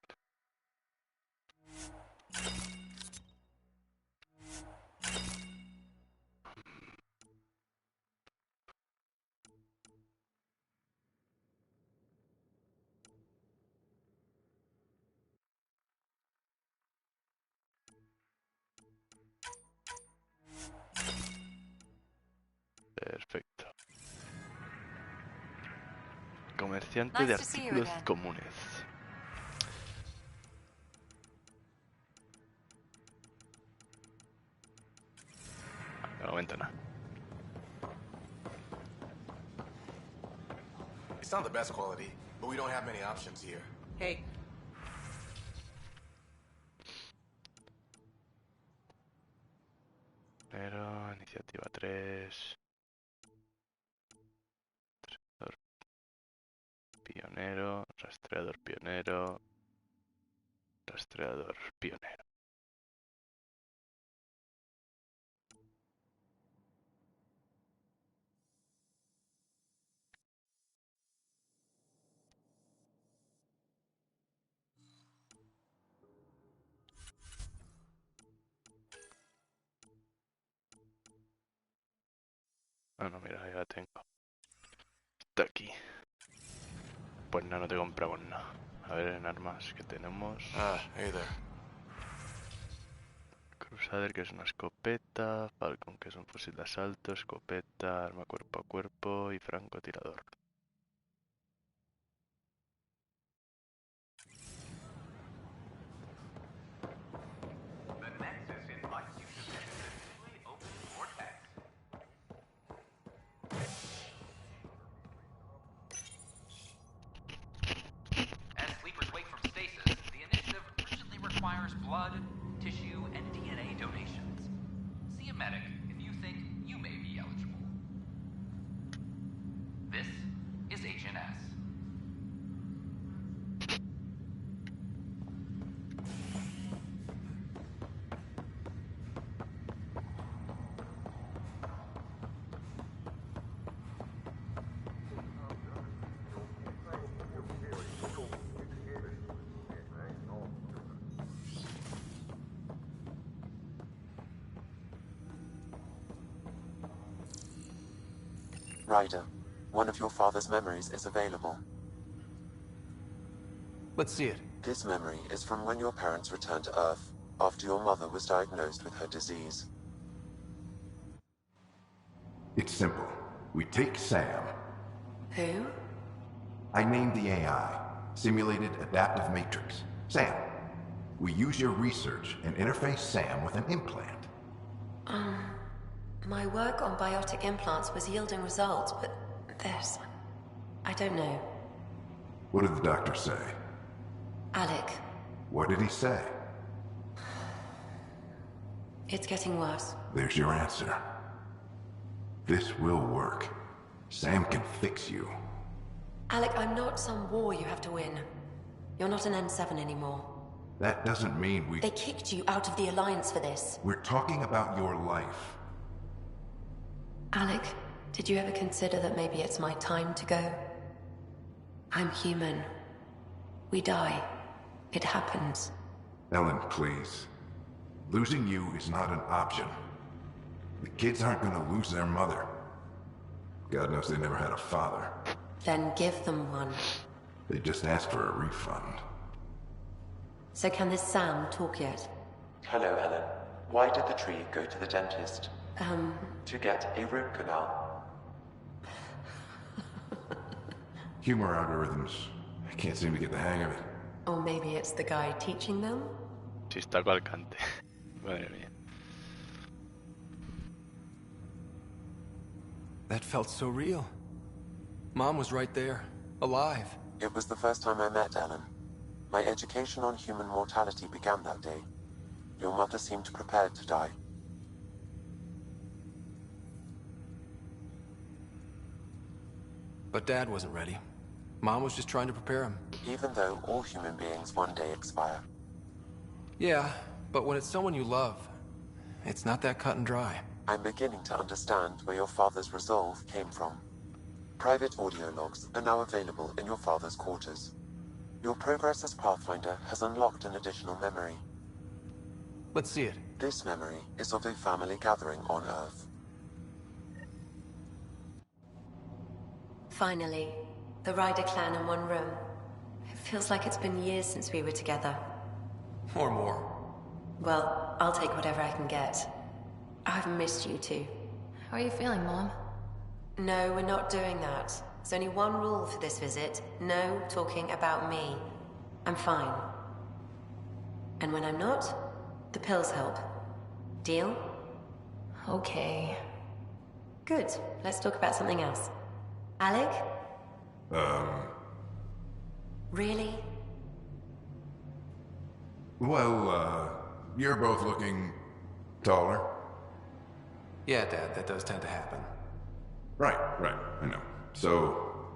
[SPEAKER 1] Perfecto. Comerciante de artículos comunes. De momento nada.
[SPEAKER 3] It's not the best quality, but we don't have many options here.
[SPEAKER 14] Hey.
[SPEAKER 1] Pero iniciativa 3. Pionero, rastreador pionero, rastreador pionero. Ah, no, mira, ya la tengo. Está aquí. Pues no, no te compramos nada. A ver, en armas que tenemos.
[SPEAKER 3] Hey there.
[SPEAKER 1] Crusader, que es una escopeta. Falcon, que es un fusil de asalto. Escopeta, arma cuerpo a cuerpo y francotirador.
[SPEAKER 15] Requires blood, tissue, and DNA donations. See a medic if you think you may be eligible. This is HNS.
[SPEAKER 2] Ryder, one of your father's memories is available.
[SPEAKER 3] Let's see it.
[SPEAKER 2] This memory is from when your parents returned to Earth after your mother was diagnosed with her disease.
[SPEAKER 16] It's simple. We take Sam.
[SPEAKER 10] Who?
[SPEAKER 16] I named the AI, Simulated Adaptive Matrix. Sam. We use your research and interface Sam with an implant.
[SPEAKER 10] My work on biotic implants was yielding results, but this... I don't know.
[SPEAKER 16] What did the doctor say?
[SPEAKER 10] Alec.
[SPEAKER 16] What did he say?
[SPEAKER 10] It's getting worse.
[SPEAKER 16] There's your answer. This will work. Sam can fix you.
[SPEAKER 10] Alec, I'm not some war you have to win. You're not an N7 anymore.
[SPEAKER 16] That doesn't mean we...
[SPEAKER 10] They kicked you out of the Alliance for this.
[SPEAKER 16] We're talking about your life.
[SPEAKER 10] Alec, did you ever consider that maybe it's my time to go? I'm human. We die. It happens.
[SPEAKER 16] Ellen, please. Losing you is not an option. The kids aren't gonna lose their mother. God knows they never had a father.
[SPEAKER 10] Then give them one.
[SPEAKER 16] They just asked for a refund.
[SPEAKER 10] So can this Sam talk yet?
[SPEAKER 2] Hello, Ellen. Why did the tree go to the dentist? To get a root canal.
[SPEAKER 16] Humor algorithms. I can't seem to get the hang of it.
[SPEAKER 10] Or maybe it's the guy teaching them?
[SPEAKER 1] Chistaco al cante. Madre mía.
[SPEAKER 3] That felt so real. Mom was right there, alive.
[SPEAKER 2] It was the first time I met Ellen. My education on human mortality began that day. Your mother seemed prepared to die.
[SPEAKER 3] But Dad wasn't ready. Mom was just trying to prepare him.
[SPEAKER 2] Even though all human beings one day expire.
[SPEAKER 3] Yeah, but when it's someone you love, it's not that cut and dry.
[SPEAKER 2] I'm beginning to understand where your father's resolve came from. Private audio logs are now available in your father's quarters. Your progress as Pathfinder has unlocked an additional memory.
[SPEAKER 3] Let's see it.
[SPEAKER 2] This memory is of a family gathering on Earth.
[SPEAKER 10] Finally, the Ryder clan in one room. It feels like it's been years since we were together.
[SPEAKER 3] Or more.
[SPEAKER 10] Well, I'll take whatever I can get. I've missed you too.
[SPEAKER 11] How are you feeling, Mom?
[SPEAKER 10] No, we're not doing that. There's only one rule for this visit. No talking about me. I'm fine. And when I'm not, the pills help. Deal?
[SPEAKER 11] Okay.
[SPEAKER 10] Good. Let's talk about something else. Alec? Really?
[SPEAKER 16] Well, you're both looking taller.
[SPEAKER 3] Yeah, Dad, that does tend to happen.
[SPEAKER 16] Right, I know. So,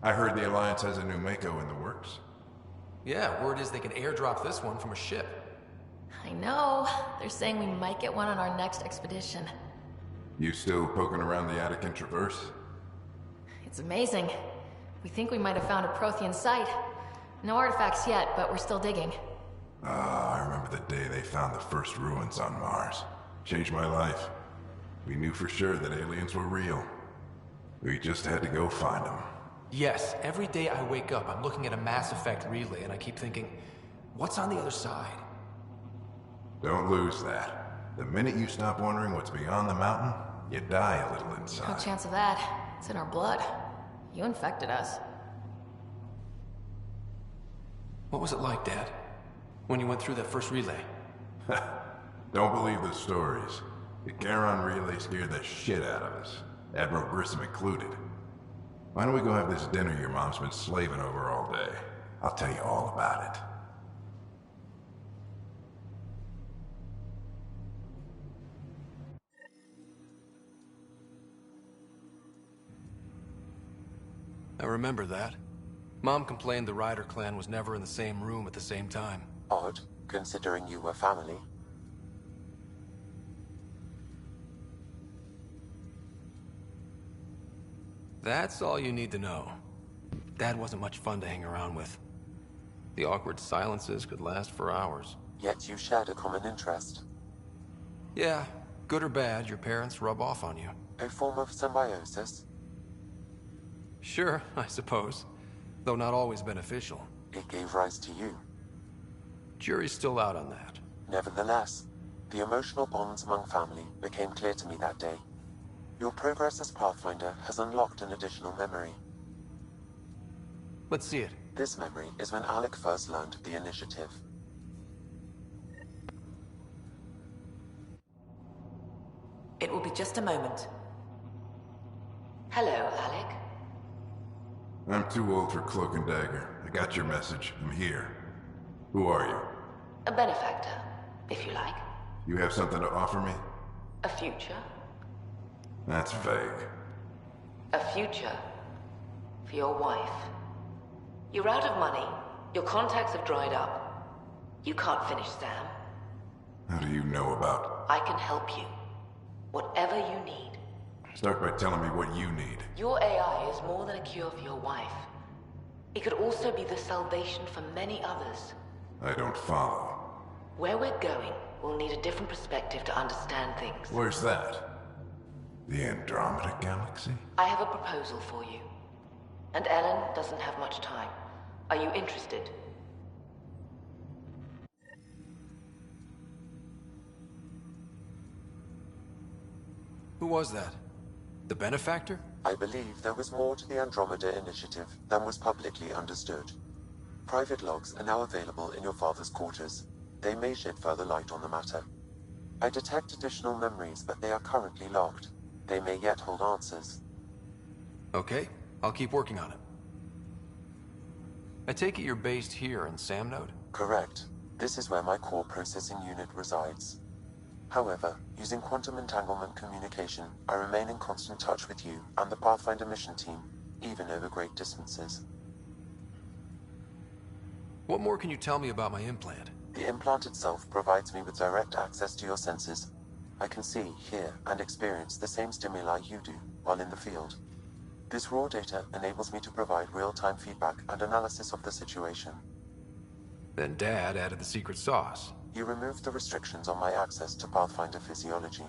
[SPEAKER 16] I heard the Alliance has a new Mako in the works.
[SPEAKER 3] Yeah, word is they can airdrop this one from a ship.
[SPEAKER 11] I know. They're saying we might get one on our next expedition.
[SPEAKER 16] You still poking around the Attican Traverse?
[SPEAKER 11] It's amazing. We think we might have found a Prothean site. No artifacts yet, but we're still digging.
[SPEAKER 16] I remember the day they found the first ruins on Mars. Changed my life. We knew for sure that aliens were real. We just had to go find them.
[SPEAKER 3] Yes, every day I wake up, I'm looking at a Mass Effect relay, and I keep thinking, what's on the other side?
[SPEAKER 16] Don't lose that. The minute you stop wondering what's beyond the mountain, you die a little inside.
[SPEAKER 11] No chance of that. It's in our blood. You infected us.
[SPEAKER 3] What was it like, Dad? When you went through that first relay?
[SPEAKER 16] Don't believe the stories. The Charon relay scared the shit out of us. Admiral Grissom included. Why don't we go have this dinner your mom's been slaving over all day? I'll tell you all about it.
[SPEAKER 3] I remember that. Mom complained the Ryder clan was never in the same room at the same time.
[SPEAKER 2] Odd, considering you were family.
[SPEAKER 3] That's all you need to know. Dad wasn't much fun to hang around with. The awkward silences could last for hours.
[SPEAKER 2] Yet you shared a common interest.
[SPEAKER 3] Yeah, good or bad, your parents rub off on you.
[SPEAKER 2] A form of symbiosis?
[SPEAKER 3] Sure, I suppose. Though not always beneficial.
[SPEAKER 2] It gave rise to you.
[SPEAKER 3] Jury's still out on that.
[SPEAKER 2] Nevertheless, the emotional bonds among family became clear to me that day. Your progress as Pathfinder has unlocked an additional memory.
[SPEAKER 3] Let's see it.
[SPEAKER 2] This memory is when Alec first learned of the initiative.
[SPEAKER 5] It will be just a moment.
[SPEAKER 10] Hello, Alec.
[SPEAKER 16] I'm too old for cloak and dagger. I got your message. I'm here. Who are you?
[SPEAKER 10] A benefactor, if you like.
[SPEAKER 16] You have something to offer me?
[SPEAKER 10] A future?
[SPEAKER 16] That's vague.
[SPEAKER 17] A future for your wife. You're out of money, your contacts have dried up. You can't finish Sam.
[SPEAKER 16] How do you know about?
[SPEAKER 17] I can help you. Whatever you need.
[SPEAKER 16] Start by telling me what you need.
[SPEAKER 17] Your AI is more than a cure for your wife. It could also be the salvation for many others.
[SPEAKER 16] I don't follow.
[SPEAKER 17] Where we're going, we'll need a different perspective to understand things.
[SPEAKER 16] Where's that? The Andromeda galaxy?
[SPEAKER 17] I have a proposal for you. And Ellen doesn't have much time. Are you interested?
[SPEAKER 3] Who was that? The benefactor?
[SPEAKER 2] I believe there was more to the Andromeda initiative than was publicly understood. Private logs are now available in your father's quarters. They may shed further light on the matter. I detect additional memories, but they are currently locked. They may yet hold answers.
[SPEAKER 3] Okay, I'll keep working on it. I take it you're based here in Sam Node?
[SPEAKER 2] Correct. This is where my core processing unit resides. However, using quantum entanglement communication, I remain in constant touch with you and the Pathfinder mission team, even over great distances.
[SPEAKER 3] What more can you tell me about my implant?
[SPEAKER 2] The implant itself provides me with direct access to your senses. I can see, hear, and experience the same stimuli you do while in the field. This raw data enables me to provide real-time feedback and analysis of the situation.
[SPEAKER 3] Then Dad added the secret sauce.
[SPEAKER 2] You removed the restrictions on my access to Pathfinder physiology.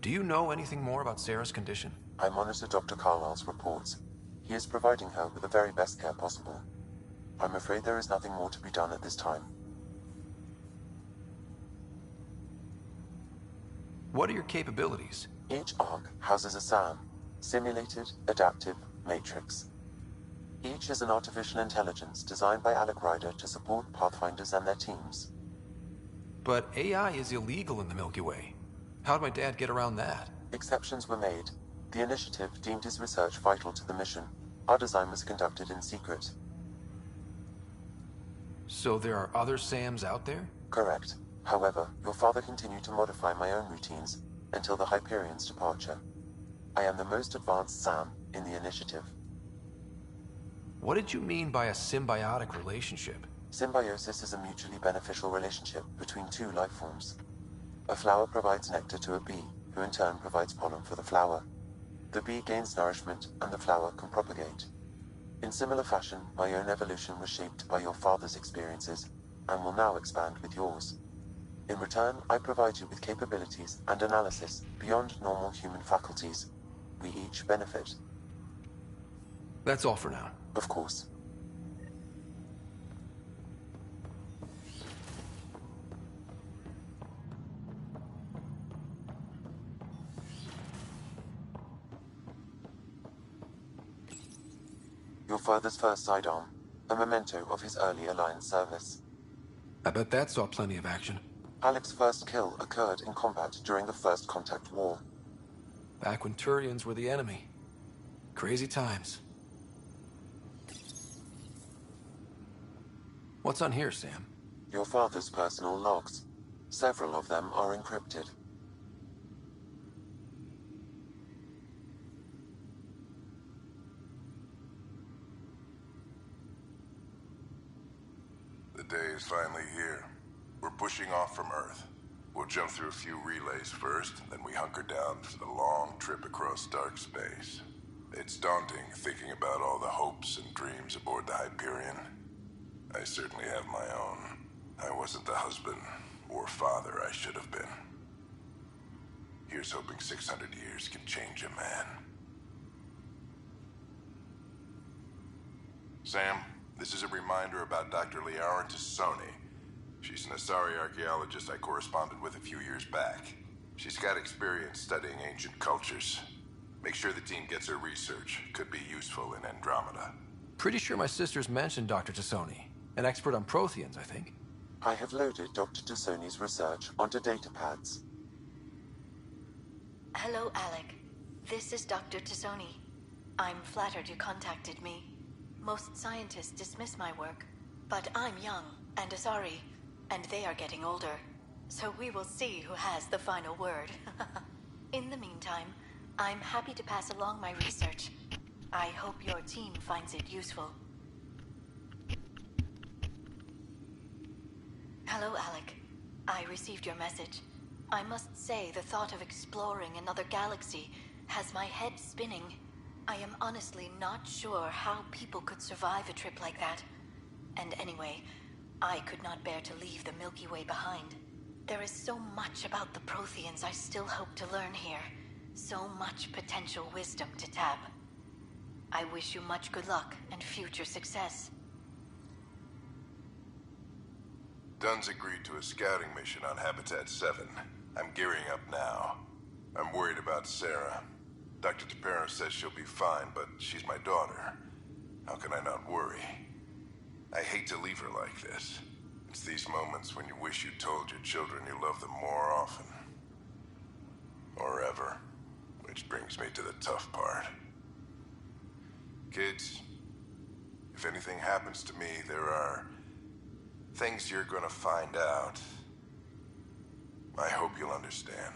[SPEAKER 3] Do you know anything more about Sarah's condition?
[SPEAKER 2] I monitor Dr. Carlisle's reports. He is providing her with the very best care possible. I'm afraid there is nothing more to be done at this time.
[SPEAKER 3] What are your capabilities?
[SPEAKER 2] Each ARC houses a SAM, Simulated Adaptive Matrix. Each is an artificial intelligence designed by Alec Ryder to support Pathfinders and their teams.
[SPEAKER 3] But AI is illegal in the Milky Way. How'd my dad get around that?
[SPEAKER 2] Exceptions were made. The initiative deemed his research vital to the mission. Our design was conducted in secret.
[SPEAKER 3] So there are other SAMs out there?
[SPEAKER 2] Correct. However, your father continued to modify my own routines until the Hyperion's departure. I am the most advanced SAM in the initiative.
[SPEAKER 3] What did you mean by a symbiotic relationship?
[SPEAKER 2] Symbiosis is a mutually beneficial relationship between two life forms. A flower provides nectar to a bee, who in turn provides pollen for the flower. The bee gains nourishment, and the flower can propagate. In similar fashion, my own evolution was shaped by your father's experiences, and will now expand with yours. In return, I provide you with capabilities and analysis beyond normal human faculties. We each benefit.
[SPEAKER 3] That's all for now.
[SPEAKER 2] Of course. Your father's first sidearm, a memento of his early Alliance service.
[SPEAKER 3] I bet that saw plenty of action.
[SPEAKER 2] Alec's first kill occurred in combat during the First Contact War.
[SPEAKER 3] Back when Turians were the enemy. Crazy times. What's on here, Sam?
[SPEAKER 2] Your father's personal logs. Several of them are encrypted.
[SPEAKER 16] The day is finally here. We're pushing off from Earth. We'll jump through a few relays first, then we hunker down for the long trip across dark space. It's daunting thinking about all the hopes and dreams aboard the Hyperion. I certainly have my own. I wasn't the husband or father I should have been. Here's hoping 600 years can change a man. Sam, this is a reminder about Dr. Liara Tassoni. She's an Asari archaeologist I corresponded with a few years back. She's got experience studying ancient cultures. Make sure the team gets her research. Could be useful in Andromeda.
[SPEAKER 3] Pretty sure my sisters mentioned Dr. Tassoni. An expert on Protheans, I think.
[SPEAKER 2] I have loaded Dr. Tassoni's research onto datapads.
[SPEAKER 18] Hello, Alec. This is Dr. Tassoni. I'm flattered you contacted me. Most scientists dismiss my work, but I'm young and Asari, and they are getting older. So we will see who has the final word. In the meantime, I'm happy to pass along my research. I hope your team finds it useful. Hello, Alec. I received your message. I must say the thought of exploring another galaxy has my head spinning. I am honestly not sure how people could survive a trip like that. And anyway, I could not bear to leave the Milky Way behind. There is so much about the Protheans I still hope to learn here. So much potential wisdom to tap. I wish you much good luck and future success.
[SPEAKER 16] Dunn's agreed to a scouting mission on Habitat 7. I'm gearing up now. I'm worried about Sarah. Dr. Tapero says she'll be fine, but she's my daughter. How can I not worry? I hate to leave her like this. It's these moments when you wish you told your children you love them more often. Or ever. Which brings me to the tough part. Kids, if anything happens to me, there are things you're gonna find out. I hope you'll understand.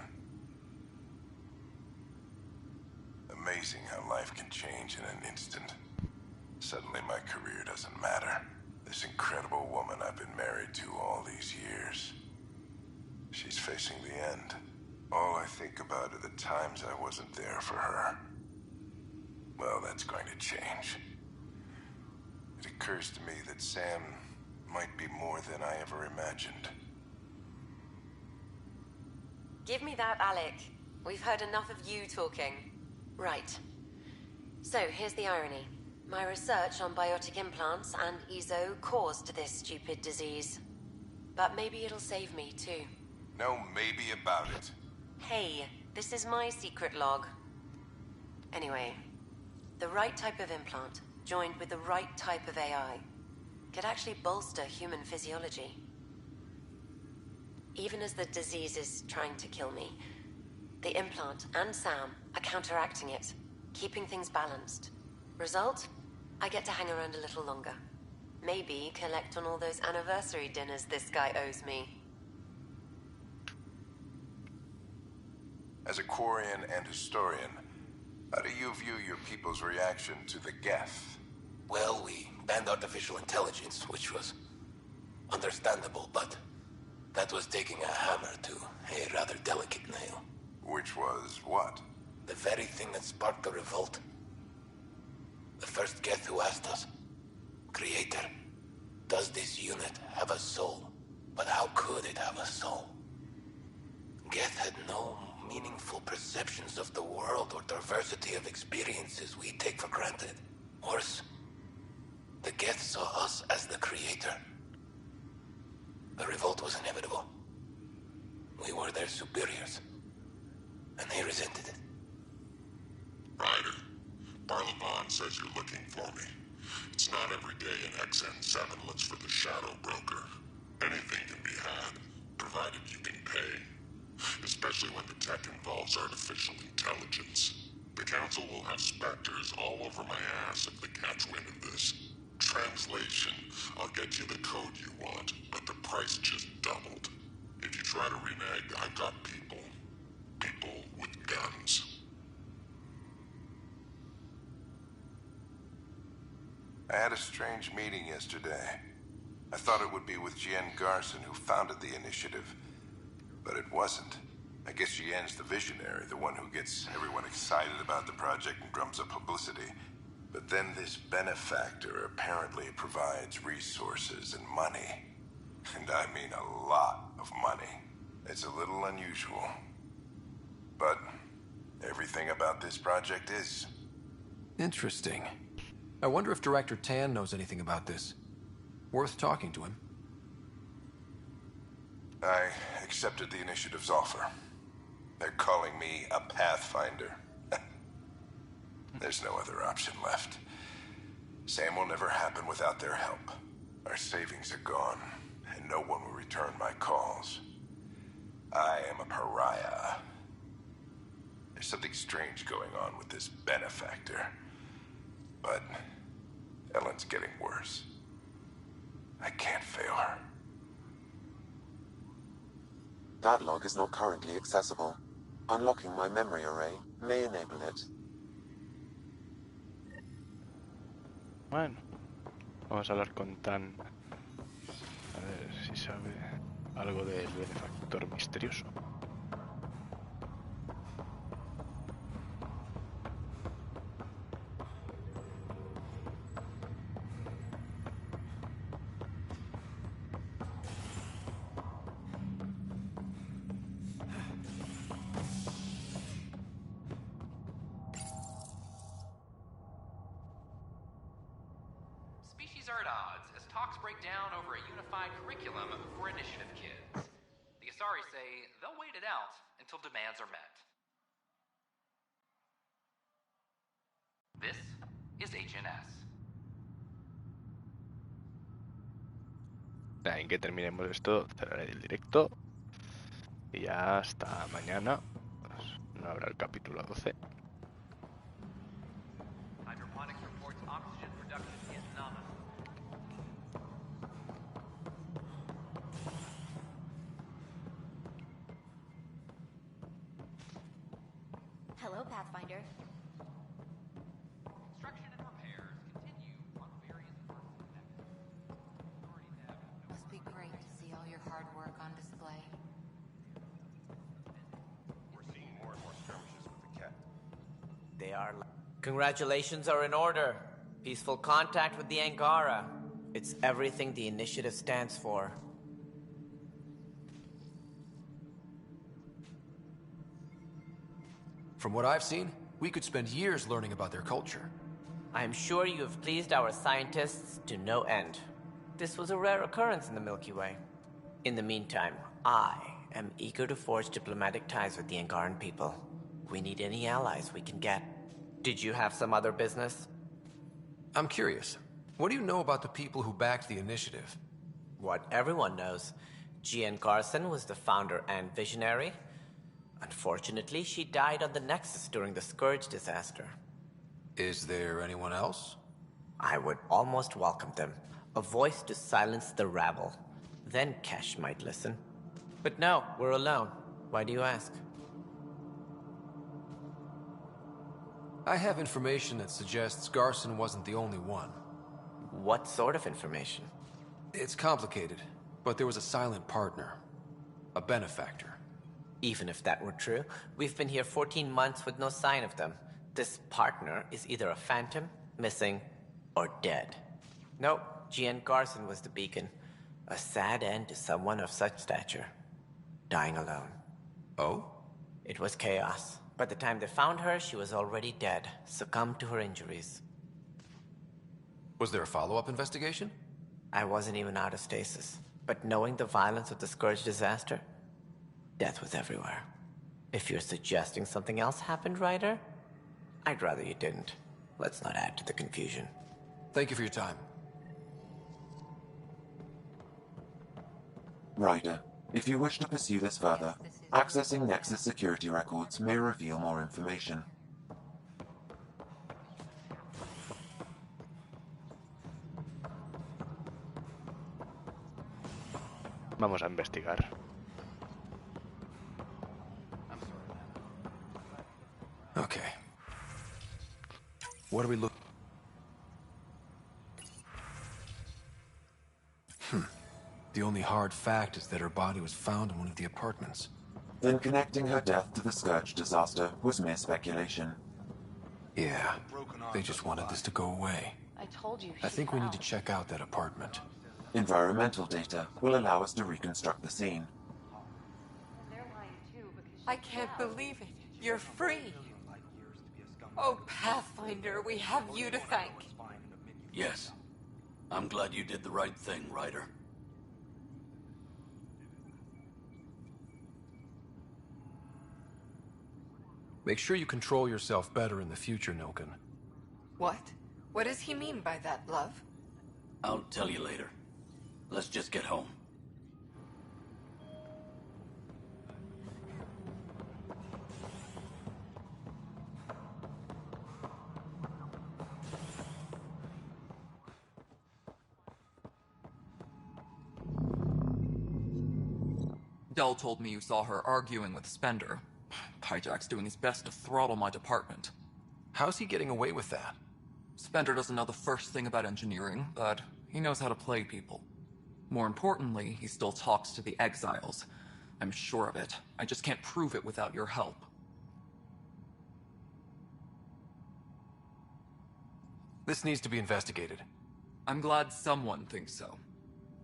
[SPEAKER 16] Amazing how life can change in an instant. Suddenly my career doesn't matter. This incredible woman I've been married to all these years. She's facing the end. All I think about are the times I wasn't there for her. Well, that's going to change. It occurs to me that Sam might be more than I ever imagined.
[SPEAKER 10] Give me that, Alec. We've heard enough of you talking. Right. So, here's the irony. My research on biotic implants and EZO caused this stupid disease. But maybe it'll save me, too.
[SPEAKER 16] No maybe about it.
[SPEAKER 10] Hey, this is my secret log. Anyway, the right type of implant, joined with the right type of AI, could actually bolster human physiology. Even as the disease is trying to kill me, the implant and Sam are counteracting it, keeping things balanced. Result? I get to hang around a little longer. Maybe collect on all those anniversary dinners this guy owes me.
[SPEAKER 16] As a Quarian and historian, how do you view your people's reaction to the Geth?
[SPEAKER 7] Well, we banned artificial intelligence, which was understandable, but that was taking a hammer to a rather delicate nail.
[SPEAKER 16] Which was what?
[SPEAKER 7] The very thing that sparked the revolt. The first Geth who asked us, Creator, does this unit have a soul? But how could it have a soul? Geth had no meaningful perceptions of the world or diversity of experiences we take for granted. Worse, the Geth saw us as the Creator. The revolt was inevitable. We were their superiors, and they resented it.
[SPEAKER 9] Ryder, Barlavon says you're looking for me. It's not every day an XN7 looks for the Shadow Broker. Anything can be had, provided you can pay. Especially when the tech involves artificial intelligence. The Council will have specters all over my ass if they catch wind of this. Translation, I'll get you the code you want, but the price just doubled. If you try to renege, I've got people. People with guns.
[SPEAKER 16] I had a strange meeting yesterday. I thought it would be with Jien Garson, who founded the initiative. But it wasn't. I guess Jien's the visionary, the one who gets everyone excited about the project and drums up publicity. But then this benefactor apparently provides resources and money. And I mean a lot of money. It's a little unusual. But everything about this project is.
[SPEAKER 3] Interesting. I wonder if Director Tan knows anything about this. Worth talking to him.
[SPEAKER 16] I accepted the initiative's offer. They're calling me a Pathfinder. There's no other option left. Sam will never happen without their help. Our savings are gone, and no one will return my calls. I am a pariah. There's something strange going on with this benefactor. But Ellen's getting worse. I can't fail her.
[SPEAKER 2] That log is not currently accessible. Unlocking my memory array may enable it.
[SPEAKER 1] Bueno, vamos a hablar con Tan. A ver si sabe algo del benefactor misterioso.
[SPEAKER 15] Species are at odds as talks break down over a unified curriculum for initiative kids. The Asari say they'll wait it out until demands are met. This is HNS.
[SPEAKER 1] En que terminemos esto, cerraré el directo. Y ya hasta mañana. Pues, no habrá el capítulo 12.
[SPEAKER 15] Hydroponics reports oxygen production is nominal.
[SPEAKER 18] Hello, Pathfinder.
[SPEAKER 15] Construction and repairs continue on various parts of the nexus.
[SPEAKER 4] Must be great to see all your hard work on display.
[SPEAKER 19] We're seeing more and more skirmishes with the cat.
[SPEAKER 20] They are. Congratulations are in order. Peaceful contact with the Angara. It's everything the initiative stands for.
[SPEAKER 3] From what I've seen, we could spend years learning about their culture.
[SPEAKER 20] I am sure you have pleased our scientists to no end. This was a rare occurrence in the Milky Way. In the meantime, I am eager to forge diplomatic ties with the Angaran people. We need any allies we can get. Did you have some other business?
[SPEAKER 3] I'm curious. What do you know about the people who backed the initiative?
[SPEAKER 20] What everyone knows. Gian Garson was the founder and visionary. Unfortunately, she died on the Nexus during the Scourge disaster.
[SPEAKER 3] Is there anyone else?
[SPEAKER 20] I would almost welcome them. A voice to silence the rabble. Then Kesh might listen. But no, we're alone. Why do you ask?
[SPEAKER 3] I have information that suggests Garson wasn't the only one.
[SPEAKER 20] What sort of information?
[SPEAKER 3] It's complicated, but there was a silent partner. A benefactor.
[SPEAKER 20] Even if that were true, we've been here 14 months with no sign of them. This partner is either a phantom, missing, or dead. Nope, Gian Garson was the beacon. A sad end to someone of such stature. Dying alone.
[SPEAKER 3] Oh?
[SPEAKER 20] It was chaos. By the time they found her, she was already dead, succumbed to her injuries.
[SPEAKER 3] Was there a follow-up investigation?
[SPEAKER 20] I wasn't even out of stasis. But knowing the violence of the Scourge disaster, death was everywhere. If you're suggesting something else happened, Ryder, I'd rather you didn't. Let's not add to the confusion.
[SPEAKER 3] Thank you for your time.
[SPEAKER 2] Ryder, if you wish to pursue this further, accessing Nexus security records may reveal more information.
[SPEAKER 1] Vamos a investigar.
[SPEAKER 3] Okay. What are we looking? The only hard fact is that her body was found in one of the apartments.
[SPEAKER 2] Then connecting her death to the Scourge disaster was mere speculation.
[SPEAKER 3] Yeah, they just wanted this to go away.
[SPEAKER 17] I told you.
[SPEAKER 3] I think we need to check out that apartment.
[SPEAKER 2] Environmental data will allow us to reconstruct the scene.
[SPEAKER 5] I can't believe it. You're free. Oh, Pathfinder, we have you to thank.
[SPEAKER 12] Yes. I'm glad you did the right thing, Ryder.
[SPEAKER 3] Make sure you control yourself better in the future, Nilken.
[SPEAKER 5] What? What does he mean by that, love?
[SPEAKER 12] I'll tell you later. Let's just get home.
[SPEAKER 21] Dell told me you saw her arguing with Spender. Hijack's doing his best to throttle my department.
[SPEAKER 3] How's he getting away with that?
[SPEAKER 21] Spender doesn't know the first thing about engineering, but he knows how to play people. More importantly, he still talks to the exiles. I'm sure of it. I just can't prove it without your help.
[SPEAKER 3] This needs to be investigated.
[SPEAKER 21] I'm glad someone thinks so.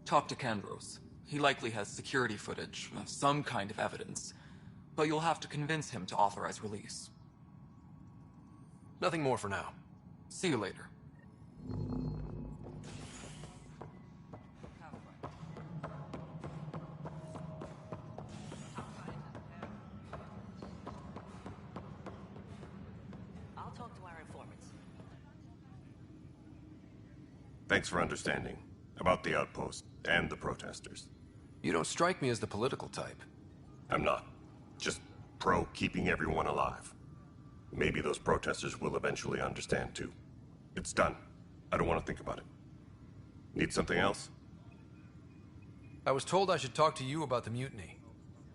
[SPEAKER 21] Talk to Kandros. He likely has security footage, some kind of evidence. But you'll have to convince him to authorize release.
[SPEAKER 3] Nothing more for now.
[SPEAKER 21] See you later.
[SPEAKER 22] I'll talk to our informants.
[SPEAKER 23] Thanks for understanding about the outpost and the protesters.
[SPEAKER 3] You don't strike me as the political type.
[SPEAKER 23] I'm not. Just pro keeping everyone alive. Maybe those protesters will eventually understand too. It's done. I don't want to think about it. Need something else?
[SPEAKER 3] I was told I should talk to you about the mutiny.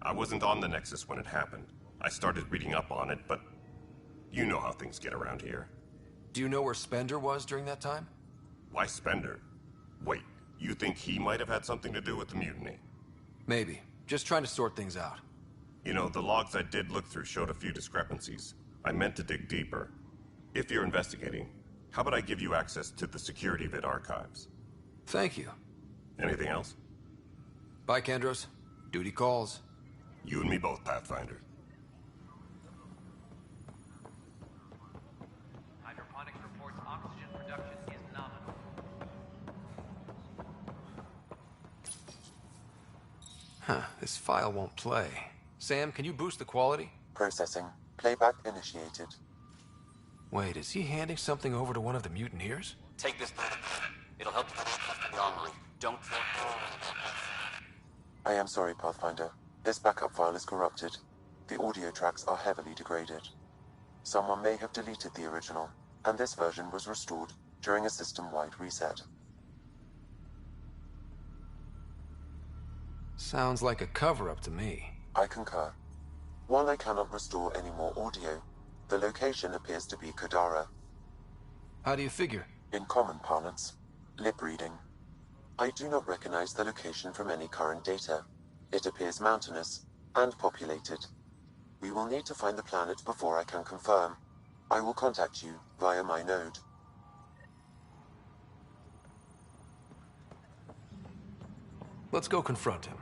[SPEAKER 23] I wasn't on the Nexus when it happened. I started reading up on it, but you know how things get around here.
[SPEAKER 3] Do you know where Spender was during that time?
[SPEAKER 23] Why Spender? Wait, you think he might have had something to do with the mutiny?
[SPEAKER 3] Maybe. Just trying to sort things out.
[SPEAKER 23] You know, the logs I did look through showed a few discrepancies. I meant to dig deeper. If you're investigating, how about I give you access to the security vid archives?
[SPEAKER 3] Thank you.
[SPEAKER 23] Anything else?
[SPEAKER 3] Bye, Kandros. Duty calls.
[SPEAKER 23] You and me both, Pathfinder.
[SPEAKER 15] Hydroponics reports oxygen production is nominal.
[SPEAKER 3] Huh, this file won't play. Sam, can you boost the quality?
[SPEAKER 2] Processing. Playback initiated.
[SPEAKER 3] Wait, is he handing something over to one of the mutineers?
[SPEAKER 12] Take this. It'll help the armory. Don't...
[SPEAKER 2] I am sorry, Pathfinder. This backup file is corrupted. The audio tracks are heavily degraded. Someone may have deleted the original, and this version was restored during a system-wide reset.
[SPEAKER 3] Sounds like a cover-up to me.
[SPEAKER 2] I concur. While I cannot restore any more audio, the location appears to be Kadara.
[SPEAKER 3] How do you figure?
[SPEAKER 2] In common parlance, lip reading. I do not recognize the location from any current data. It appears mountainous and populated. We will need to find the planet before I can confirm. I will contact you via my node.
[SPEAKER 3] Let's go confront him.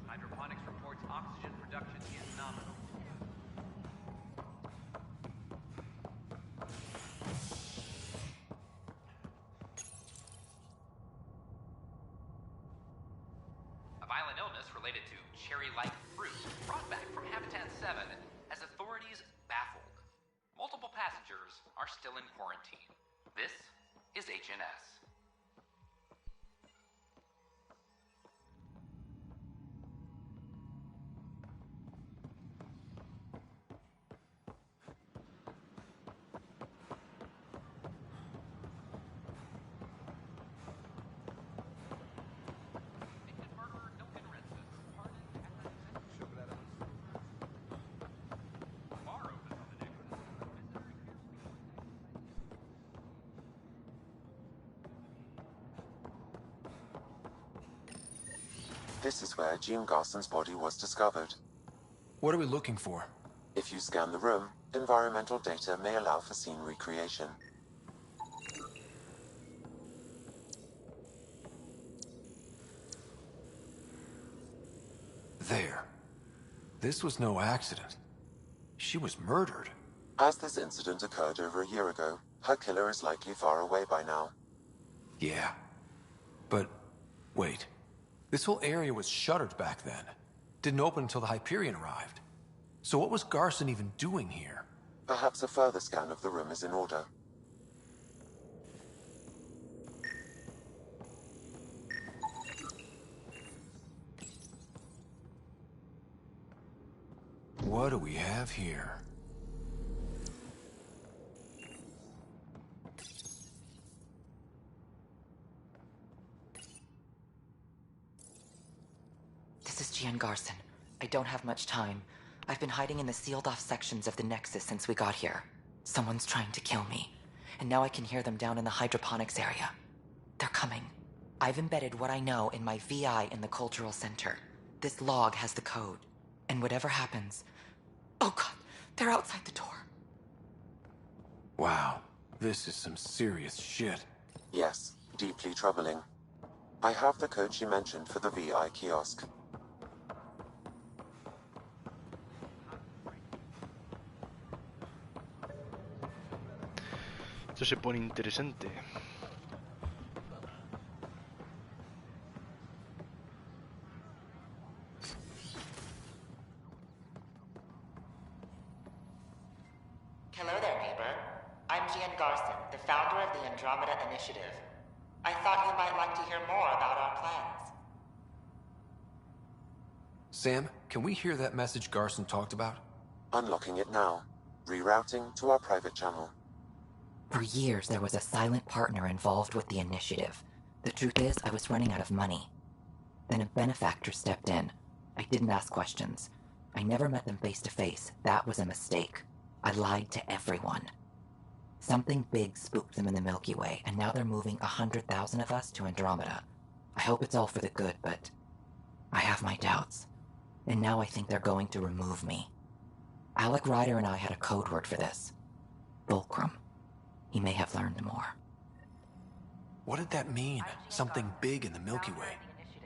[SPEAKER 15] Hydroponics reports oxygen production is nominal. A violent illness related to cherry-like fruit brought back from Habitat 7 has authorities baffled. Multiple passengers are still in quarantine. This is HNS.
[SPEAKER 2] This is where Jean Garson's body was discovered.
[SPEAKER 3] What are we looking for?
[SPEAKER 2] If you scan the room, environmental data may allow for scene recreation.
[SPEAKER 3] There. This was no accident. She was murdered.
[SPEAKER 2] As this incident occurred over a year ago, her killer is likely far away by now.
[SPEAKER 3] Yeah. But, wait. This whole area was shuttered back then. Didn't open until the Hyperion arrived. So what was Garson even doing here?
[SPEAKER 2] Perhaps a further scan of the room is in order.
[SPEAKER 3] What do we have here?
[SPEAKER 17] This
[SPEAKER 14] is Gian Garson. I don't have much time. I've been hiding in the sealed-off sections of the Nexus since we got here. Someone's trying to kill me, and now I can hear them down in the hydroponics area. They're coming. I've embedded what I know in my VI in the Cultural Center. This log has the code, and whatever happens... Oh god, they're outside the door.
[SPEAKER 3] Wow, this is some serious shit.
[SPEAKER 2] Yes, deeply troubling. I have the code she mentioned for the VI kiosk.
[SPEAKER 1] Esto se pone interesante.
[SPEAKER 6] Hello there, neighbor. I'm Gian Garson, the founder of the Andromeda Initiative. I thought you might like to hear more about our plans.
[SPEAKER 3] Sam, can we hear that message Garson talked about?
[SPEAKER 2] Unlocking it now. Rerouting to our private channel.
[SPEAKER 14] For years, there was a silent partner involved with the initiative. The truth is, I was running out of money. Then a benefactor stepped in. I didn't ask questions. I never met them face to face. That was a mistake. I lied to everyone. Something big spooked them in the Milky Way, and now they're moving 100,000 of us to Andromeda. I hope it's all for the good, but I have my doubts. And now I think they're going to remove me. Alec Ryder and I had a code word for this. Fulcrum. He may have learned more.
[SPEAKER 3] What did that mean? Something big in the Milky Way?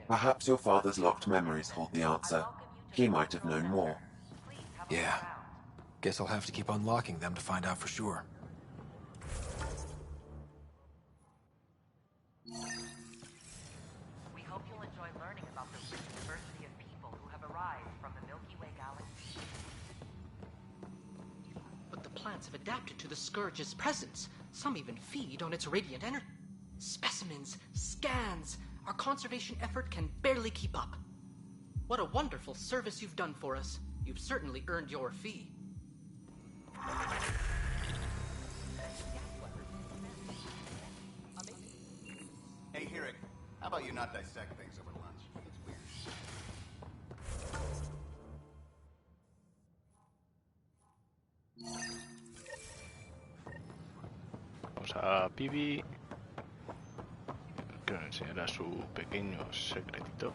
[SPEAKER 2] Perhaps your father's locked memories hold the answer. He might have known more.
[SPEAKER 3] Yeah. Guess I'll have to keep unlocking them to find out for sure.
[SPEAKER 22] We hope you'll enjoy learning about the rich diversity of people who have arrived from the Milky Way galaxy.
[SPEAKER 8] But the plants have adapted to the Scourge's presence. Some even feed on its radiant energy. Specimens, scans. Our conservation effort can barely keep up. What a wonderful service you've done for us. You've certainly earned your fee.
[SPEAKER 13] Hey, Hirik, how about you not dissect things over lunch? It's weird.
[SPEAKER 1] Vamos a Pibi, que nos enseñará su pequeño secretito.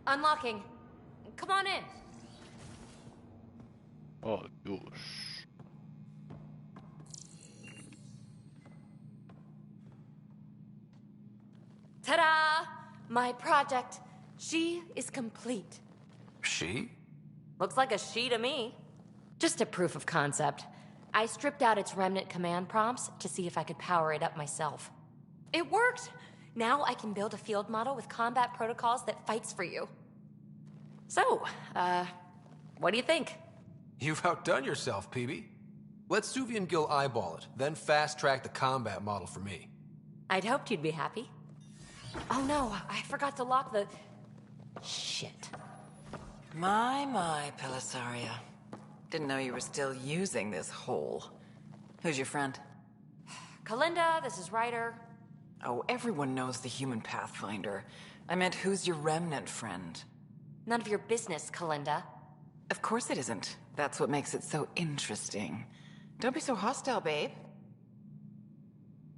[SPEAKER 11] Unlocking. Come on in.
[SPEAKER 1] Oh, Dios.
[SPEAKER 11] Ta-da! My project. She is complete.
[SPEAKER 3] She?
[SPEAKER 11] Looks like a she to me. Just a proof of concept. I stripped out its remnant command prompts to see if I could power it up myself. It worked! Now I can build a field model with combat protocols that fights for you. So, what do you think?
[SPEAKER 3] You've outdone yourself, PB. Let Suvian Gill eyeball it, then fast-track the combat model for me.
[SPEAKER 11] I'd hoped you'd be happy. Oh no, I forgot to lock the... Shit.
[SPEAKER 24] My, Pelisaria. Didn't know you were still using this hole. Who's your friend?
[SPEAKER 11] Kalinda, this is Ryder.
[SPEAKER 24] Oh, everyone knows the human Pathfinder. I meant, who's your remnant friend?
[SPEAKER 11] None of your business, Kalinda.
[SPEAKER 24] Of course it isn't. That's what makes it so interesting. Don't be so hostile, babe.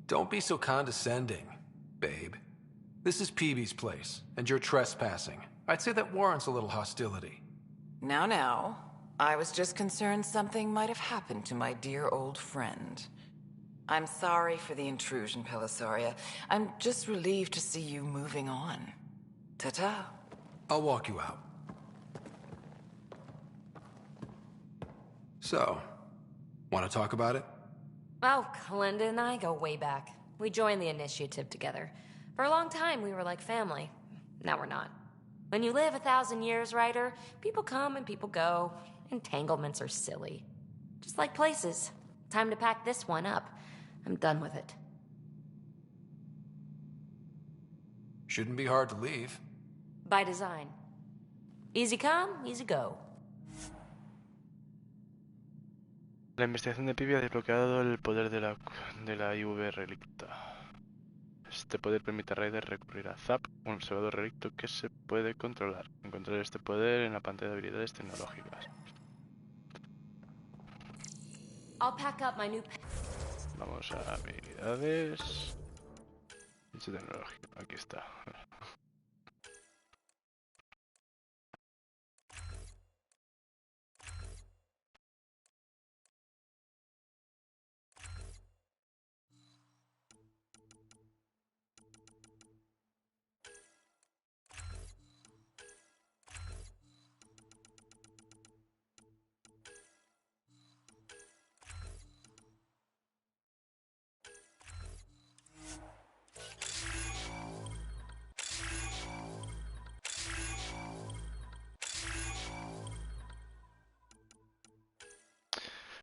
[SPEAKER 3] Don't be so condescending, babe. This is PB's place, and you're trespassing. I'd say that warrants a little hostility.
[SPEAKER 24] Now. I was just concerned something might have happened to my dear old friend. I'm sorry for the intrusion, Pelisaria. I'm just relieved to see you moving on. Ta-ta.
[SPEAKER 3] I'll walk you out. So, want to talk about it?
[SPEAKER 11] Oh, Kalinda and I go way back. We joined the initiative together. For a long time, we were like family. Now we're not. When you live 1,000 years, Ryder, people come and people go. Entanglements are silly. Just like places. Time to pack this one up. I'm done with it.
[SPEAKER 3] Shouldn't be hard to leave.
[SPEAKER 11] By design. Easy come, easy go.
[SPEAKER 1] La investigación de Pibi ha desbloqueado el poder de la IV relicta. Este poder permite a Ryder recurrir a Zap, un observador relicto que se puede controlar. Encontrar este poder en la pantalla de habilidades tecnológicas. Vamos a habilidades. Dicho tecnológico, aquí está.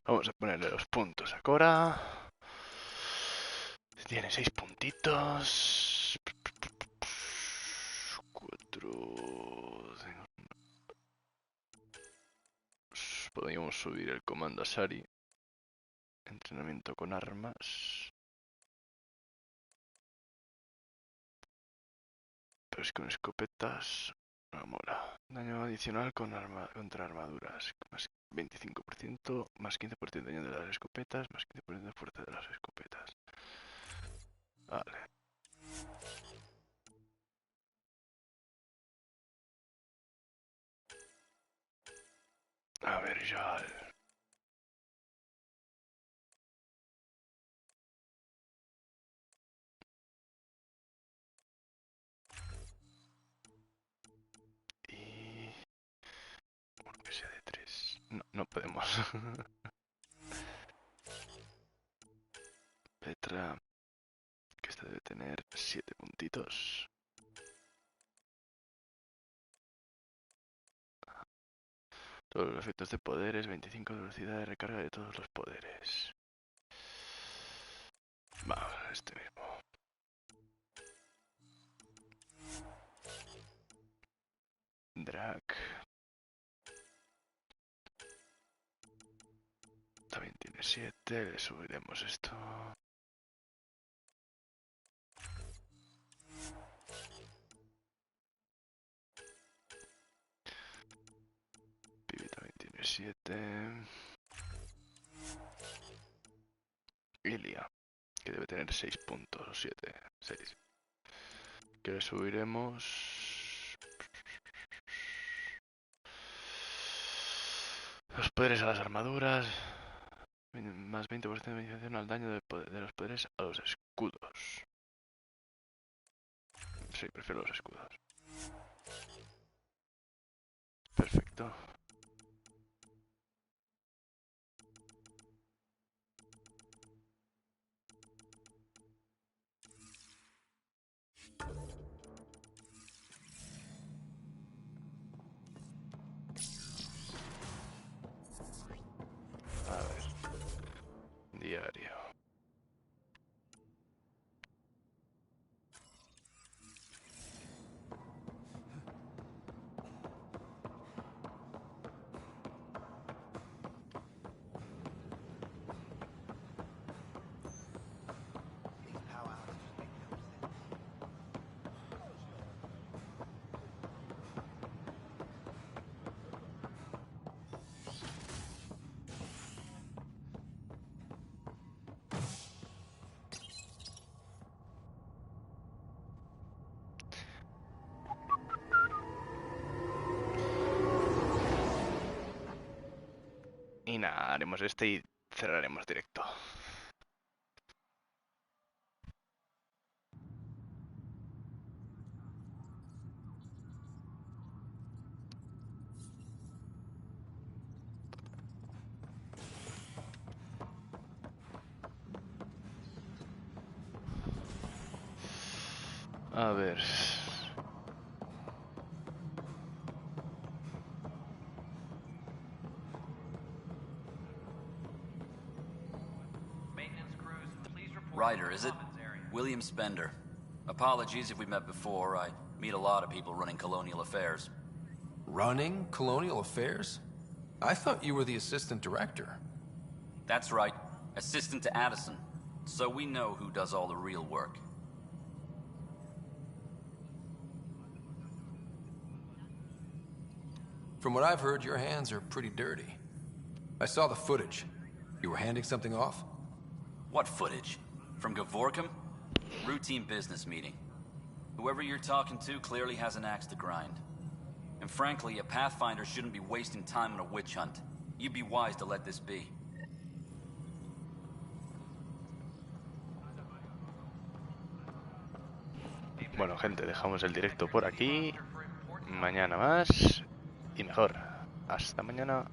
[SPEAKER 1] Vamos a ponerle los puntos a Cora. Tiene 6 puntitos. 4. Podríamos subir el comando a Sari. Entrenamiento con armas. Pero es con escopetas no mola. Daño adicional contra armaduras. Más 25%, más 15% de daño de las escopetas, más 15% de fuerza de las escopetas. Vale. A ver, ya. Y... Bueno, que sea de 3. No, no podemos. Petra. Que esta debe tener 7 puntitos. Todos los efectos de poderes, 25 de velocidad de recarga de todos los poderes. Vamos, este mismo. Drag. También tiene 7, le subiremos esto. Pibi también tiene 7. Ilia, que debe tener 6 puntos, o 7, 6. Que le subiremos los poderes a las armaduras, más 20% de modificación al daño de los poderes a los escudos. Sí, prefiero los escudos. Perfecto. A ver. Diario. Y nada, haremos este y cerraremos directo. A ver.
[SPEAKER 12] Ryder, is it? William Spender. Apologies if we met before. I meet a lot of people running colonial affairs.
[SPEAKER 3] Running colonial affairs? I thought you were the assistant director.
[SPEAKER 12] That's right. Assistant to Addison. So we know who does all the real work.
[SPEAKER 3] From what I've heard, your hands are pretty dirty. I saw the footage. You were handing something off?
[SPEAKER 12] What footage? From Gavorkum? Routine business meeting. Whoever you're talking to clearly has an axe to grind. And frankly, a Pathfinder shouldn't be wasting time on a witch hunt. You'd be wise to let this be.
[SPEAKER 1] Bueno, gente, dejamos el directo por aquí. Mañana más y mejor. Hasta mañana.